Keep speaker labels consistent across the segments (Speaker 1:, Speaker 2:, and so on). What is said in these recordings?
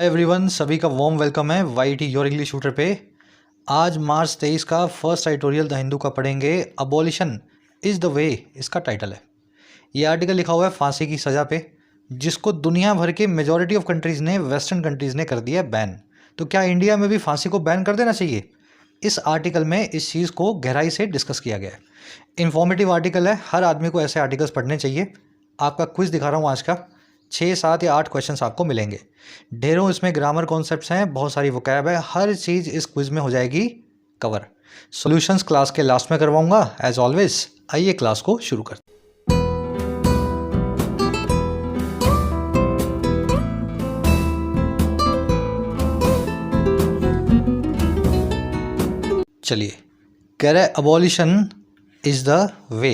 Speaker 1: Everyone, सभी का warm welcome है वाईटी योर इंग्लिश शूटर पे। आज मार्च 23 का फर्स्ट एडिटोरियल द हिंदू का पढ़ेंगे। अबॉलिशन इज़ द वे, इसका टाइटल है। ये आर्टिकल लिखा हुआ है फांसी की सज़ा पे, जिसको दुनिया भर के मेजॉरिटी ऑफ कंट्रीज़ ने, वेस्टर्न कंट्रीज़ ने कर दिया है बैन। तो क्या इंडिया में भी फांसी को बैन कर देना चाहिए? इस आर्टिकल में इस चीज़ को गहराई से डिस्कस किया गया है। इन्फॉर्मेटिव आर्टिकल है, हर आदमी को ऐसे आर्टिकल्स पढ़ने चाहिए। आपका क्विज़ दिखा रहा हूँ आज का, 6, 7 या 8 क्वेश्चंस आपको मिलेंगे। ढेरों इसमें ग्रामर कॉन्सेप्ट्स हैं, बहुत सारी वोकैब है, हर चीज़ इस क्विज में हो जाएगी कवर। सॉल्यूशंस क्लास के लास्ट में करवाऊंगा एज ऑलवेज। आइए क्लास को शुरू करते हैं। चलिए, कह रहे abolition is the way.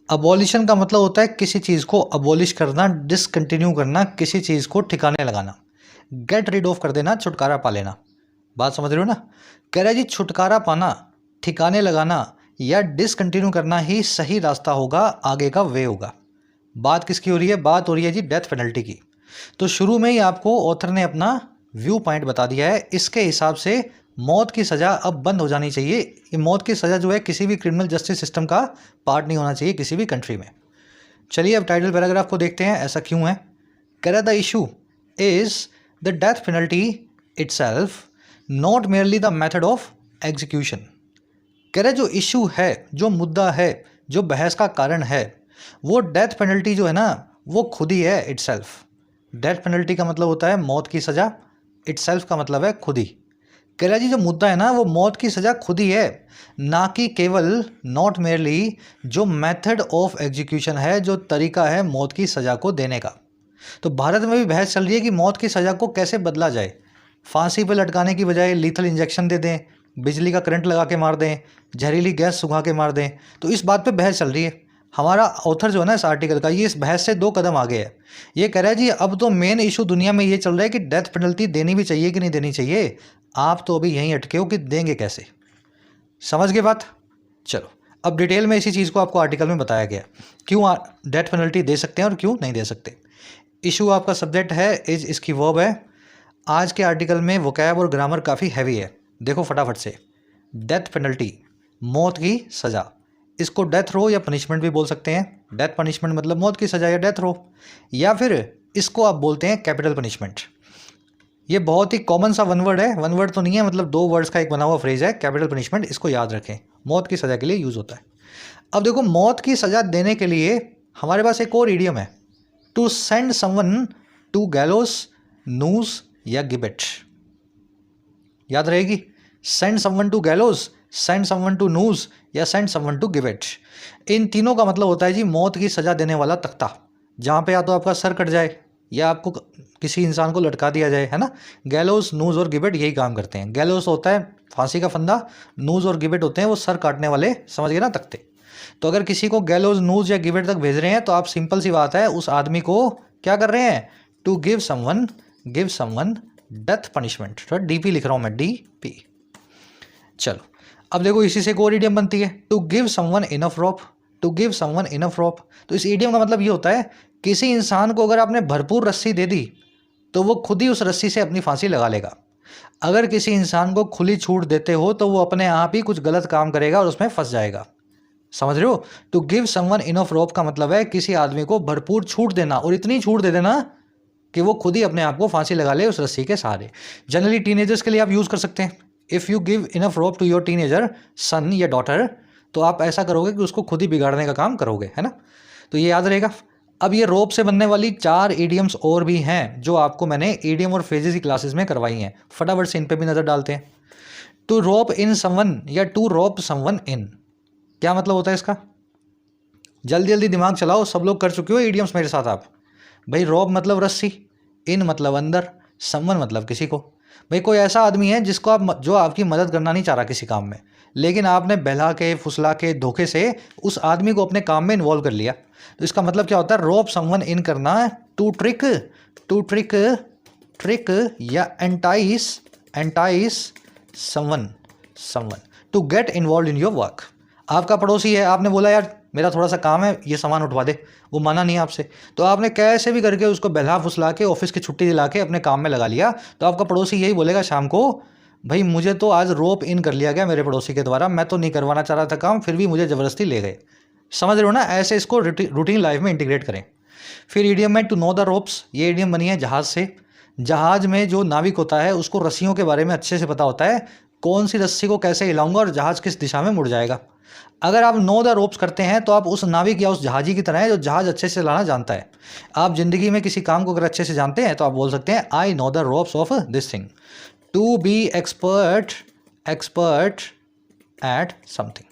Speaker 1: Abolition का मतलब होता है किसी चीज़ को अबॉलिश करना, डिसकंटिन्यू करना, किसी चीज़ को ठिकाने लगाना, गेट रिड ऑफ कर देना, छुटकारा पा लेना। बात समझ रहे हो ना? कह रहा है जी, छुटकारा पाना, ठिकाने लगाना या डिसकंटिन्यू करना ही सही रास्ता होगा, आगे का वे होगा। बात किसकी हो रही है? बात हो रही है जी डेथ पेनल्टी की। तो शुरू में ही आपको ऑथर ने अपना व्यू पॉइंट बता दिया है। इसके हिसाब से मौत की सज़ा अब बंद हो जानी चाहिए। ये मौत की सज़ा जो है किसी भी क्रिमिनल जस्टिस सिस्टम का पार्ट नहीं होना चाहिए किसी भी कंट्री में। चलिए अब टाइटल पैराग्राफ को देखते हैं, ऐसा क्यों है। कह रहा the issue is the death penalty itself, not merely the method of execution. कह रहे जो इशू है, जो मुद्दा है, जो बहस का कारण है, वो डेथ पेनल्टी जो है ना, वो खुद ही है इटसेल्फ। डेथ पेनल्टी का मतलब होता है मौत की सज़ा, इटसेल्फ का मतलब है खुद ही। कह रहा जी जो मुद्दा है ना, वो मौत की सज़ा खुद ही है, ना कि केवल, नॉट मेयरली, जो मेथड ऑफ एग्जीक्यूशन है, जो तरीका है मौत की सज़ा को देने का। तो भारत में भी बहस चल रही है कि मौत की सज़ा को कैसे बदला जाए। फांसी पर लटकाने की बजाय लीथल इंजेक्शन दे दें, बिजली का करंट लगा के मार दें, जहरीली गैस सुखा के मार दें। तो इस बात पे बहस चल रही है। हमारा ऑथर जो है ना इस आर्टिकल का, ये इस बहस से 2 कदम आगे है। ये कह रहा है जी अब तो मेन इशू दुनिया में ये चल रहा है कि डेथ पेनल्टी देनी भी चाहिए कि नहीं देनी चाहिए। आप तो अभी यहीं अटके हो कि देंगे कैसे। समझ गए बात? चलो अब डिटेल में इसी चीज़ को आपको आर्टिकल में बताया गया, क्यों डेथ पेनल्टी दे सकते हैं और क्यों नहीं दे सकते। इशू आपका सब्जेक्ट है, इज इसकी वर्ब है। आज के आर्टिकल में वोकैब और ग्रामर काफ़ी हैवी है। देखो फटाफट से। डेथ पेनल्टी, मौत की सज़ा, इसको डेथ रो या पनिशमेंट भी बोल सकते हैं। डेथ पनिशमेंट मतलब मौत की सज़ा या डेथ रो, या फिर इसको आप बोलते हैं कैपिटल पनिशमेंट। ये बहुत ही कॉमन सा वन वर्ड है, वन वर्ड तो नहीं है, मतलब 2 वर्ड्स का एक बना हुआ फ्रेज है कैपिटल पनिशमेंट। इसको याद रखें, मौत की सज़ा के लिए यूज़ होता है। अब देखो, मौत की सज़ा देने के लिए हमारे पास एक और इडियम है, to send someone to gallows, noose या गिबेट। याद रहेगी? Send someone to gallows, send someone to noose या सेंड समवन टू गिबेट। इन तीनों का मतलब होता है जी मौत की सज़ा देने वाला तख्ता, जहाँ पे या तो आपका सर कट जाए या आपको किसी इंसान को लटका दिया जाए, है ना। गैलोस, नूज और गिबेट यही काम करते हैं। गैलोस होता है फांसी का फंदा, नूज और गिबेट होते हैं वो सर काटने वाले, समझ गए ना, तख्ते। तो अगर किसी को गैलोस, नूज या गिबेट तक भेज रहे हैं तो आप, सिंपल सी बात है, उस आदमी को क्या कर रहे हैं? To give someone death punishment. थोड़ा डीपी लिख रहा हूँ मैं, डीपी। चलो अब देखो, इसी से एक और इडियम बनती है, to give someone enough rope. To give someone enough rope, तो इस इडियम का मतलब ये होता है किसी इंसान को अगर आपने भरपूर रस्सी दे दी तो वो खुद ही उस रस्सी से अपनी फांसी लगा लेगा। अगर किसी इंसान को खुली छूट देते हो तो वो अपने आप ही कुछ गलत काम करेगा और उसमें फंस जाएगा। समझ रहे हो? टू गिव समवन इनफ रोप का मतलब है किसी आदमी को भरपूर छूट देना, और इतनी छूट दे देना कि वो खुद ही अपने आप को फांसी लगा ले उस रस्सी के सहारे। जनरली टीनेजर्स के लिए आप यूज़ कर सकते हैं। If you give enough rope to your teenager son या डॉटर, तो आप ऐसा करोगे कि उसको खुद ही बिगाड़ने का काम करोगे, है ना। तो ये याद रहेगा। अब ये रोप से बनने वाली 4 इडियम्स और भी हैं जो आपको मैंने इडियम और फ्रेजेस की क्लासेस में करवाई हैं। फटाफट से इन पे भी नज़र डालते हैं। टू रोप इन समवन या टू रोप समवन इन, क्या मतलब होता है इसका? जल्दी जल्दी दिमाग चलाओ, सब लोग कर चुके हो इडियम्स मेरे साथ आप। भाई रोप मतलब रस्सी, इन मतलब अंदर, समवन मतलब किसी को। भाई कोई ऐसा आदमी है जिसको आप, जो आपकी मदद करना नहीं चाह रहा किसी काम में, लेकिन आपने बहला के, फुसला के, धोखे से उस आदमी को अपने काम में इन्वॉल्व कर लिया। तो इसका मतलब क्या होता है? रोप समवन इन करना, टू ट्रिक या entice someone to get involve in your work. आपका पड़ोसी है, आपने बोला यार मेरा थोड़ा सा काम है, ये सामान उठवा दे, वो माना नहीं आपसे, तो आपने कैसे भी करके उसको बहला फुसला के ऑफिस की छुट्टी दिला के अपने काम में लगा लिया, तो आपका पड़ोसी यही बोलेगा शाम को, भाई मुझे तो आज रोप इन कर लिया गया मेरे पड़ोसी के द्वारा, मैं तो नहीं करवाना चाह रहा था काम, फिर भी मुझे ज़बरदस्ती ले गए। समझ रहे हो ना, ऐसे इसको रूटीन लाइफ में इंटीग्रेट करें। फिर ईडियम में टू नो द रोप्स, ये ईडियम बनी है जहाज़ से। जहाज़ में जो नाविक होता है उसको रस्सियों के बारे में अच्छे से पता होता है, कौन सी रस्सी को कैसे हिलाऊंगा और जहाज़ किस दिशा में मुड़ जाएगा। अगर आप नो द रोप्स करते हैं तो आप उस नाविक या उस जहाजी की तरह है जो जहाज़ अच्छे से चलाना जानता है। आप ज़िंदगी में किसी काम को अगर अच्छे से जानते हैं तो आप बोल सकते हैं I know the ropes of this thing. To be expert at something,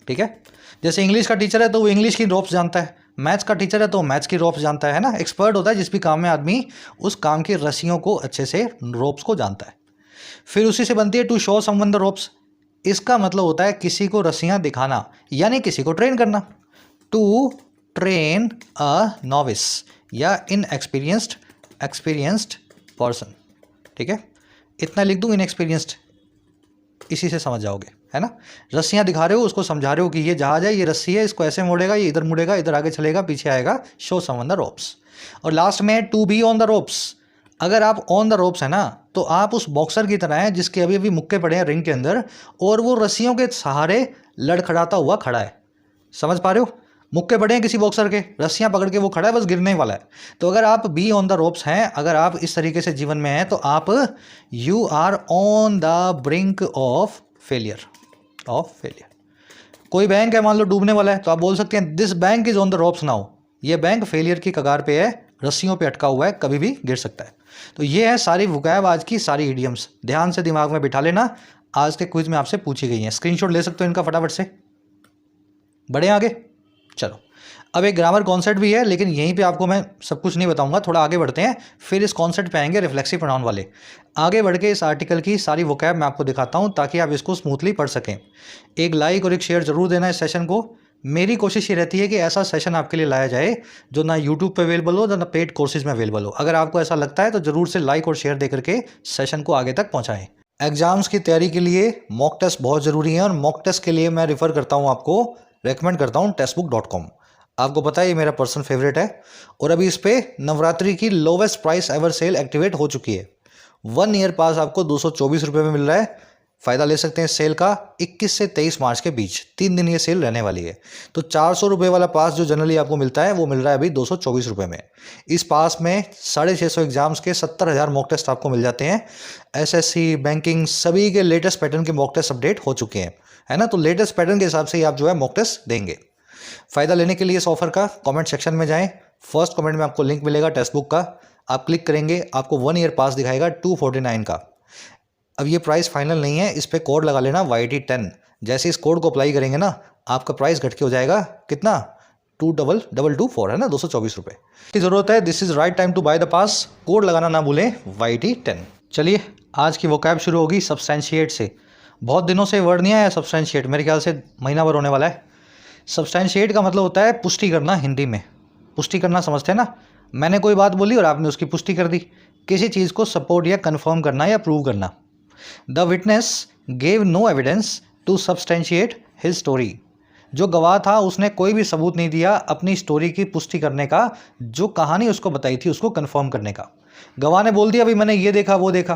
Speaker 1: ठीक है। जैसे इंग्लिश का टीचर है तो वो इंग्लिश की रोप्स जानता है, मैथ्स का टीचर है तो मैथ्स की रोप्स जानता है ना। एक्सपर्ट होता है जिस भी काम में आदमी उस काम की रस्सियों को अच्छे से, रोप्स को जानता है। फिर उसी से बनती है to show someone the ropes. इसका मतलब होता है किसी को रस्सियां दिखाना, यानी किसी को ट्रेन करना। टू ट्रेन अ नॉविस या एक्सपीरियंस्ड पर्सन, ठीक है। इतना लिख दूं, इनएक्सपीरियंस्ड, इसी से समझ जाओगे, है ना। रस्सियां दिखा रहे हो, उसको समझा रहे हो कि ये जहाज है, ये रस्सी है, इसको ऐसे मोड़ेगा, ये इधर मुड़ेगा, इधर आगे चलेगा, पीछे आएगा, शो समवन द रोप्स। और लास्ट में to be on the ropes. अगर आप ऑन द रोप्स है ना, तो आप उस बॉक्सर की तरह हैं जिसके अभी अभी मुक्के पड़े हैं रिंग के अंदर और वो रस्सियों के सहारे लड़खड़ाता हुआ खड़ा है। समझ पा रहे हो, मुक्के पड़े हैं किसी बॉक्सर के, रस्सियां पकड़ के वो खड़ा है, बस गिरने वाला है। तो अगर आप बी ऑन द रोप्स हैं, अगर आप इस तरीके से जीवन में हैं, तो आप you are on the brink of failure. कोई बैंक है मान लो डूबने वाला है, तो आप बोल सकते हैं this bank is on the ropes now. ये बैंक फेलियर की कगार पे है, रस्सियों पे अटका हुआ है, कभी भी गिर सकता है। तो ये है सारी वोकैब, आज की सारी इडियम्स, ध्यान से दिमाग में बिठा लेना। आज के क्विज में आपसे पूछी गई हैं, स्क्रीनशॉट ले सकते हो इनका फटाफट से। बढ़े आगे, चलो। अब एक ग्रामर कॉन्सेप्ट भी है, लेकिन यहीं पे आपको मैं सब कुछ नहीं बताऊंगा, थोड़ा आगे बढ़ते हैं, फिर इस कॉन्सेप्ट पे आएंगे रिफ्लेक्सिव प्रोनाउन वाले। आगे बढ़ के इस आर्टिकल की सारी वोकैब मैं आपको दिखाता हूं ताकि आप इसको स्मूथली पढ़ सकें। एक लाइक और एक शेयर जरूर देना इस सेशन को। मेरी कोशिश ये रहती है कि ऐसा सेशन आपके लिए लाया जाए जो ना यूट्यूब पे अवेलेबल हो, ना पेड कोर्सेज में अवेलेबल हो। अगर आपको ऐसा लगता है तो जरूर से लाइक और शेयर दे करके सेशन को आगे तक पहुँचाएँ। एग्जाम्स की तैयारी के लिए मॉक टेस्ट बहुत ज़रूरी है और मॉक टेस्ट के लिए मैं रिफ़र करता हूँ, आपको रेकमेंड करता हूँ textbook.com। आपको पता है ये मेरा पर्सनल फेवरेट है और अभी इस पे नवरात्रि की lowest price ever sale activate हो चुकी है। 1 ईयर पास आपको 224 रुपये में मिल रहा है। फ़ायदा ले सकते हैं इस सेल का। 21 से 23 मार्च के बीच 3 दिन ये सेल रहने वाली है। तो 400 रुपये वाला पास जो जनरली आपको मिलता है वो मिल रहा है अभी 224 रुपये में। इस पास में 650 एग्जाम्स के 70,000 मॉक टेस्ट आपको मिल जाते हैं। एसएससी, बैंकिंग, सभी के लेटेस्ट पैटर्न के मॉक टेस्ट अपडेट हो चुके हैं, है ना। तो लेटेस्ट पैटर्न के हिसाब से ही आप जो है मॉक टेस्ट देंगे। फ़ायदा लेने के लिए इस ऑफर का कमेंट सेक्शन में जाएं। फर्स्ट कमेंट में आपको लिंक मिलेगा टेक्स्ट बुक का, आप क्लिक करेंगे, आपको 1 ईयर पास दिखाएगा 249 का। अब ये प्राइस फाइनल नहीं है, इस पर कोड लगा लेना YT10। जैसे इस कोड को अप्लाई करेंगे ना, आपका प्राइस घट के हो जाएगा कितना, 2224, है ना, 224 रुपये की ज़रूरत है। This is right time to buy the pass. Code लगाना ना भूलें, YT10। चलिए आज की वोकैब शुरू होगी सब्सटेंशिएट से। बहुत दिनों से वर्ड नहीं आया सब्सटेंशिएट, मेरे ख्याल से महीना भर होने वाला है। सब्सटेंशिएट का मतलब होता है पुष्टि करना। हिंदी में पुष्टि करना समझते हैं ना। मैंने कोई बात बोली और आपने उसकी पुष्टि कर दी। किसी चीज़ को सपोर्ट या कन्फर्म करना या प्रूव करना। The witness gave no evidence to substantiate his story. जो गवाह था उसने कोई भी सबूत नहीं दिया अपनी स्टोरी की पुष्टि करने का, जो कहानी उसको बताई थी उसको कन्फर्म करने का। गवाह ने बोल दिया भाई मैंने ये देखा वो देखा,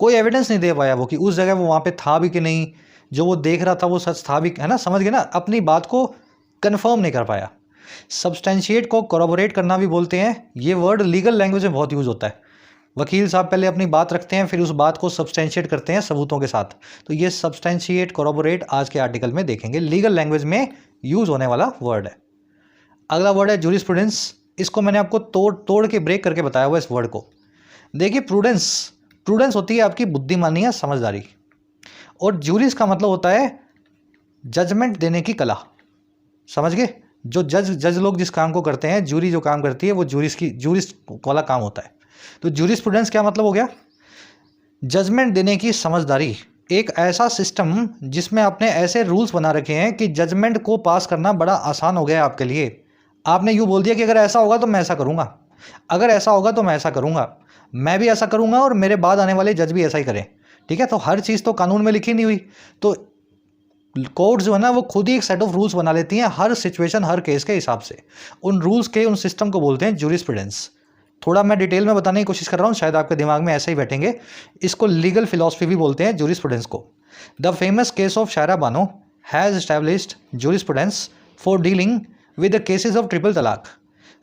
Speaker 1: कोई एविडेंस नहीं दे पाया वो कि उस जगह वो वहाँ पे था भी कि नहीं, जो वो देख रहा था वो सच था भी, है ना। समझ गए ना, अपनी बात को कन्फर्म नहीं कर पाया। सब्सटेंशिएट को कोरोबोरेट करना भी बोलते हैं। ये वर्ड लीगल लैंग्वेज में बहुत यूज़ होता है। वकील साहब पहले अपनी बात रखते हैं, फिर उस बात को सब्सटेंशिएट करते हैं सबूतों के साथ। तो ये सब्सटेंशिएट, कोरोबोरेट आज के आर्टिकल में देखेंगे। लीगल लैंग्वेज में यूज़ होने वाला वर्ड है। अगला वर्ड है जूरिस्प्रूडेंस। इसको मैंने आपको तोड़ के ब्रेक करके बताया हुआ इस वर्ड को। देखिए प्रूडेंस होती है आपकी बुद्धिमानी या समझदारी, और जूरिस का मतलब होता है जजमेंट देने की कला। समझ गए। जो जज लोग जिस काम को करते हैं, जूरी जो काम करती है, वो जूरिस वाला काम होता है। तो जूरिस्प्रूडेंस क्या मतलब हो गया, जजमेंट देने की समझदारी। एक ऐसा सिस्टम जिसमें आपने ऐसे रूल्स बना रखे हैं कि जजमेंट को पास करना बड़ा आसान हो गया आपके लिए। आपने यूँ बोल दिया कि अगर ऐसा होगा तो मैं ऐसा करूँगा, अगर ऐसा होगा तो मैं ऐसा करूँगा, मैं भी ऐसा करूँगा और मेरे बाद आने वाले जज भी ऐसा ही करें। ठीक है। तो हर चीज़ तो कानून में लिखी नहीं हुई, तो कोर्ट्स जो है ना वो खुद ही एक सेट ऑफ रूल्स बना लेती हैं हर सिचुएशन हर केस के हिसाब से। उन रूल्स के उन सिस्टम को बोलते हैं जूरिस्प्रूडेंस। थोड़ा मैं डिटेल में बताने की कोशिश कर रहा हूँ, शायद आपके दिमाग में ऐसे ही बैठेंगे। इसको लीगल फिलॉसफी भी बोलते हैं जूरिस्प्रूडेंस को। The famous case of Shayara Bano has established jurisprudence for dealing with the cases of triple talaq.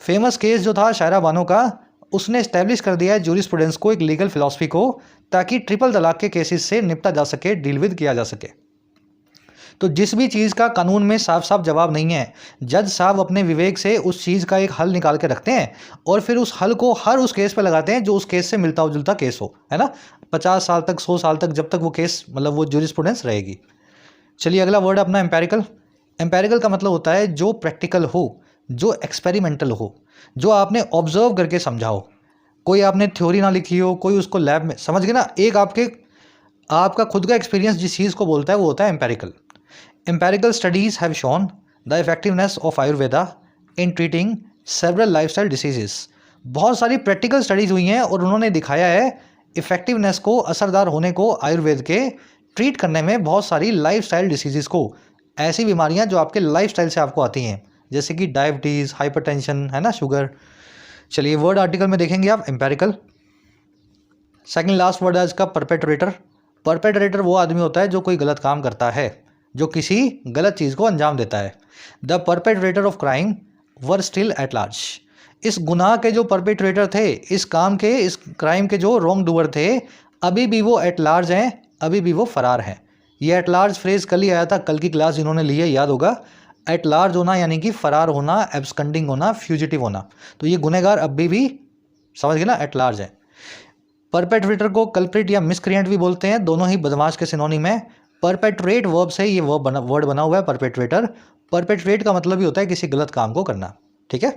Speaker 1: Famous case जो था शायरा बानो का, उसने इस्टेब्लिश कर दिया है जूरिस्प्रूडेंस को, एक लीगल फिलॉसफी को, ताकि ट्रिपल तलाक के केसेस से निपटा जा सके, डील विद किया जा सके। तो जिस भी चीज़ का कानून में साफ साफ जवाब नहीं है, जज साहब अपने विवेक से उस चीज़ का एक हल निकाल के रखते हैं और फिर उस हल को हर उस केस पे लगाते हैं जो उस केस से मिलता जुलता केस हो, है ना। 50 साल तक 100 साल तक जब तक वो केस मतलब वो जूरिस्प्रूडेंस रहेगी। चलिए अगला वर्ड अपना एम्पेरिकल। एम्पेरिकल का मतलब होता है जो प्रैक्टिकल हो, जो एक्सपेरिमेंटल हो, जो आपने ऑब्जर्व करके समझा हो। कोई आपने थ्योरी ना लिखी हो, कोई उसको लैब में, समझ गए ना, एक आपका खुद का एक्सपीरियंस जिस चीज़ को बोलता है वो होता है empirical. Empirical studies have shown the effectiveness of Ayurveda in treating several lifestyle diseases। बहुत सारी प्रैक्टिकल स्टडीज हुई हैं और उन्होंने दिखाया है इफेक्टिवनेस को, असरदार होने को आयुर्वेद के ट्रीट करने में बहुत सारी लाइफस्टाइल डिसीजेस को। ऐसी बीमारियां जो आपके लाइफस्टाइल से आपको आती हैं, जैसे कि डायबिटीज़, हाइपरटेंशन, है ना, शुगर। चलिए वर्ड आर्टिकल में देखेंगे आप एम्पेरिकल। सेकंड लास्ट वर्ड है इसका परपेट्रेटर। परपेट्रेटर वो आदमी होता है जो कोई गलत काम करता है, जो किसी गलत चीज़ को अंजाम देता है। The perpetrator of crime were still at large. इस गुनाह के जो परपेट्रेटर थे, इस काम के, इस क्राइम के जो रॉन्ग डूअर थे, अभी भी वो एट लार्ज हैं, अभी भी वो फरार हैं। ये एट लार्ज फ्रेज कल ही आया था, कल की क्लास जिन्होंने ली है याद होगा। एट लार्ज होना यानी कि फरार होना, एब्सकंडिंग होना, फ्यूजिटिव होना। तो ये गुनहगार अभी भी, समझ गए ना, एट लार्ज है। परपेट्रेटर को कल्प्रिट या मिसक्रिएंट भी बोलते हैं, दोनों ही बदमाश के सिनोनिम है। परपेट्रेट वर्ब से ये वर्ड बना हुआ है परपेट्रेटर। परपेट्रेट का मतलब ही होता है किसी गलत काम को करना, ठीक है,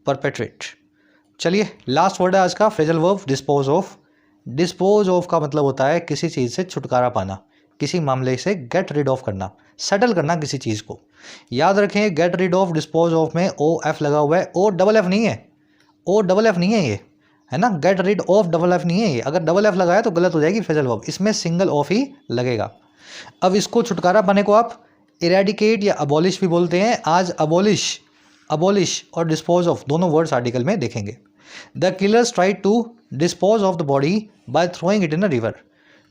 Speaker 1: परपेट्रेट। चलिए लास्ट वर्ड है आज का phrasal verb dispose of. Dispose of का मतलब होता है किसी चीज़ से छुटकारा पाना, किसी मामले से गेट रिड ऑफ करना, सेटल करना किसी चीज़ को। याद रखें get rid of, dispose of में ओ एफ लगा हुआ है, ओ डबल एफ नहीं है, ओ डबल एफ नहीं है ये, है ना। Get rid of double F नहीं है ये, अगर डबल एफ लगाया तो गलत हो जाएगी फ्रेजल वर्ब, इसमें सिंगल ऑफ ही लगेगा। अब इसको छुटकारा पाने को आप इरेडिकेट या अबॉलिश भी बोलते हैं। आज अबॉलिश और डिस्पोज ऑफ दोनों वर्ड्स आर्टिकल में देखेंगे। The killers tried to dispose of the body by throwing it in a river.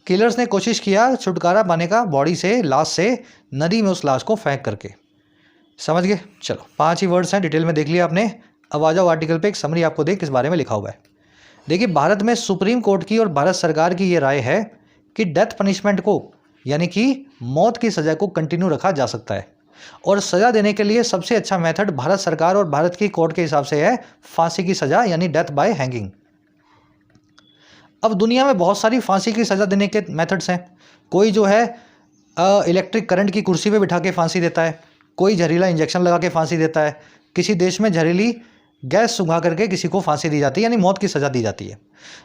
Speaker 1: Killers ने कोशिश किया छुटकारा पाने का बॉडी से, लाश से, नदी में उस लाश को फेंक करके। समझ गए। चलो 5 ही वर्ड्स हैं, डिटेल में देख लिया आपने। अब आ जाओ आर्टिकल पे, एक समरी आपको देख किस बारे में लिखा हुआ है। देखिए भारत में सुप्रीम कोर्ट की और भारत सरकार की ये राय है कि डेथ पनिशमेंट को, यानी कि मौत की सज़ा को कंटिन्यू रखा जा सकता है और सज़ा देने के लिए सबसे अच्छा मेथड भारत सरकार और भारत की कोर्ट के हिसाब से है फांसी की सज़ा, यानी डेथ बाय हैंगिंग। अब दुनिया में बहुत सारी फांसी की सज़ा देने के मेथड्स हैं। कोई जो है इलेक्ट्रिक करंट की कुर्सी पे बिठा के फांसी देता है, कोई जहरीला इंजेक्शन लगा के फांसी देता है, किसी देश में जहरीली गैस सुंघा करके किसी को फांसी दी जाती है, यानी मौत की सज़ा दी जाती है।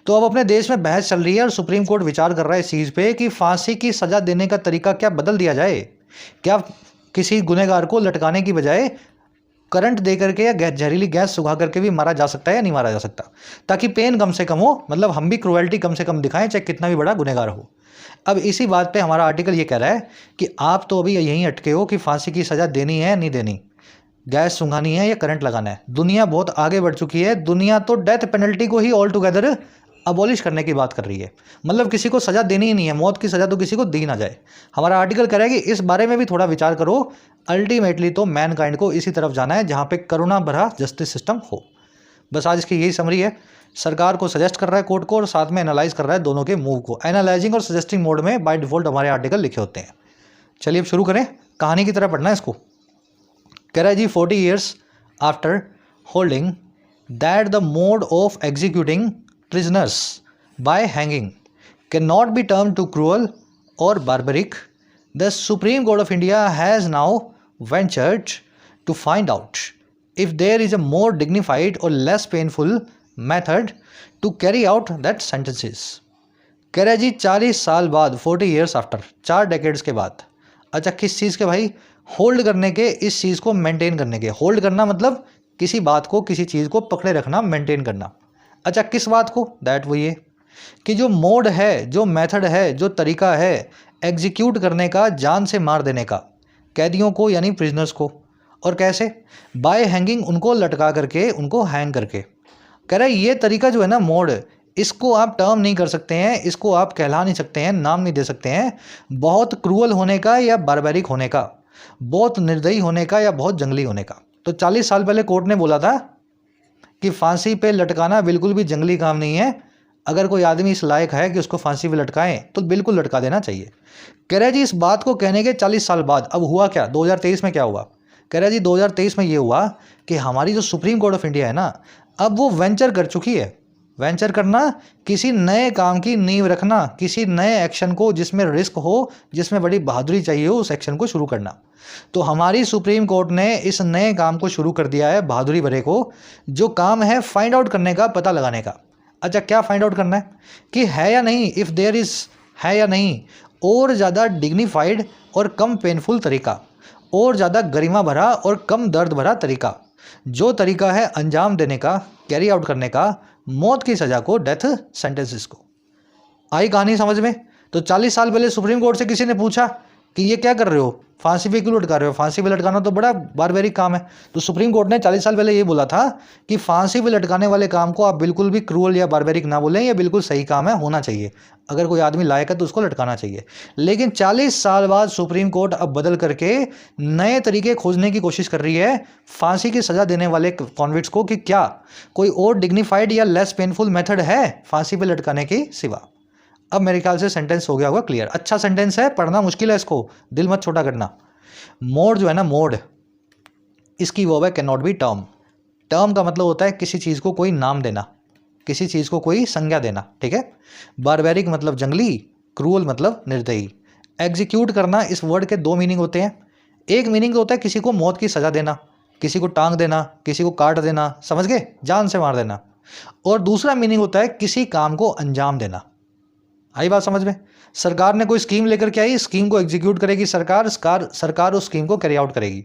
Speaker 1: तो अब अपने देश में बहस चल रही है और सुप्रीम कोर्ट विचार कर रहा है इस चीज़ पे कि फांसी की सज़ा देने का तरीका क्या बदल दिया जाए। क्या किसी गुनहगार को लटकाने की बजाय करंट दे करके या जहरीली गैस सुखा करके भी मारा जा सकता है या नहीं मारा जा सकता, ताकि पेन कम से कम हो, मतलब हम भी क्रुएल्टी कम से कम दिखाएं, चाहे कितना भी बड़ा गुनहगार हो। अब इसी बात पे हमारा आर्टिकल ये कह रहा है कि आप तो अभी यहीं अटके हो कि फांसी की सज़ा देनी है नहीं देनी, गैस सुंघानी है या करंट लगाना है। दुनिया बहुत आगे बढ़ चुकी है, दुनिया तो डेथ पेनल्टी को ही ऑल टुगेदर अबॉलिश करने की बात कर रही है, मतलब किसी को सज़ा देनी ही नहीं है, मौत की सज़ा तो किसी को दी ना जाए। हमारा आर्टिकल कह रहा है कि इस बारे में भी थोड़ा विचार करो। अल्टीमेटली तो मैनकाइंड को इसी तरफ जाना है जहाँ पे करुणा भरा जस्टिस सिस्टम हो। बस आज इसकी यही समरी है। सरकार को सजेस्ट कर रहा है कोर्ट को और साथ में एनालाइज कर रहा है दोनों के मूव को। एनालाइजिंग और सजेस्टिंग मोड में बाय डिफॉल्ट हमारे आर्टिकल लिखे होते हैं। चलिए अब शुरू करें, कहानी की तरह पढ़ना है इसको। कह रहा है जी 40 years after holding that the mode of executing prisoners by hanging cannot be termed too cruel or barbaric, the Supreme Court of India has now ventured to find out if there is a more dignified or less painful method to carry out that sentences. कह रहा है जी 40 साल बाद, 40 years after, 4 decades के बाद। अच्छा किस चीज़ के भाई? होल्ड करने के, इस चीज़ को मेंटेन करने के। होल्ड करना मतलब किसी बात को, किसी चीज़ को पकड़े रखना, मेंटेन करना। अच्छा किस बात को? दैट वो ये कि जो मोड है, जो मेथड है, जो तरीका है एग्जीक्यूट करने का, जान से मार देने का, कैदियों को यानी प्रिजनर्स को। और कैसे? बाय हैंगिंग, उनको लटका करके, उनको हैंग करके। कह रहा है ये तरीका जो है ना मोड, इसको आप टर्म नहीं कर सकते हैं, इसको आप कहला नहीं सकते हैं, नाम नहीं दे सकते हैं बहुत क्रूअल होने का या बारबेरिक होने का, बहुत निर्दयी होने का या बहुत जंगली होने का। तो 40 साल पहले कोर्ट ने बोला था कि फांसी पे लटकाना बिल्कुल भी जंगली काम नहीं है। अगर कोई आदमी इस लायक है कि उसको फांसी पे लटकाएं तो बिल्कुल लटका देना चाहिए। कह रहा है जी इस बात को कहने के 40 साल बाद अब हुआ क्या, 2023 में क्या हुआ? कह रहा है जी 2023 में ये हुआ कि हमारी जो सुप्रीम कोर्ट ऑफ इंडिया है ना, अब वो वेंचर कर चुकी है। वेंचर करना, किसी नए काम की नींव रखना, किसी नए एक्शन को जिसमें रिस्क हो, जिसमें बड़ी बहादुरी चाहिए हो, उस एक्शन को शुरू करना। तो हमारी सुप्रीम कोर्ट ने इस नए काम को शुरू कर दिया है, बहादुरी भरे को, जो काम है फाइंड आउट करने का, पता लगाने का। अच्छा, क्या फाइंड आउट करना है कि है या नहीं, इफ़ देयर इज़, है या नहीं और ज़्यादा डिग्निफाइड और कम पेनफुल तरीका, और ज़्यादा गरिमा भरा और कम दर्द भरा तरीका, जो तरीका है अंजाम देने का, कैरी आउट करने का मौत की सज़ा को, डेथ सेंटेंसेस को। आई कहानी समझ में? तो 40 साल पहले सुप्रीम कोर्ट से किसी ने पूछा कि ये क्या कर रहे हो, फांसी पे क्यों लटका रहे हो? फांसी पे लटकाना तो बड़ा बारबेरिक काम है। तो सुप्रीम कोर्ट ने 40 साल पहले ये बोला था कि फांसी पे लटकाने वाले काम को आप बिल्कुल भी क्रूअल या बारबेरिक ना बोलें, ये बिल्कुल सही काम है, होना चाहिए। अगर कोई आदमी लायक है तो उसको लटकाना चाहिए। लेकिन 40 साल बाद सुप्रीम कोर्ट अब बदल करके नए तरीके खोजने की कोशिश कर रही है फांसी की सज़ा देने वाले कॉन्विक्ट्स को, कि क्या कोई और डिग्निफाइड या लेस पेनफुल मेथड है फांसी पे लटकाने के सिवा। अब मेरे ख्याल से सेंटेंस हो गया होगा क्लियर। अच्छा सेंटेंस है, पढ़ना मुश्किल है, इसको दिल मत छोटा करना। मोड जो है ना, मोड, इसकी वर्ब है can not be term. Term का मतलब होता है किसी चीज़ को कोई नाम देना, किसी चीज़ को कोई संज्ञा देना, ठीक है। बारबेरिक मतलब जंगली, क्रूअल मतलब निर्दयी। एग्जीक्यूट करना, इस वर्ड के दो मीनिंग होते हैं। एक मीनिंग होता है किसी को मौत की सज़ा देना, किसी को टांग देना, किसी को काट देना, समझ गए, जान से मार देना। और दूसरा मीनिंग होता है किसी काम को अंजाम देना। आई बात समझ में? सरकार ने कोई स्कीम लेकर के आई, स्कीम को एग्जीक्यूट करेगी सरकार उस स्कीम को कैरी आउट करेगी।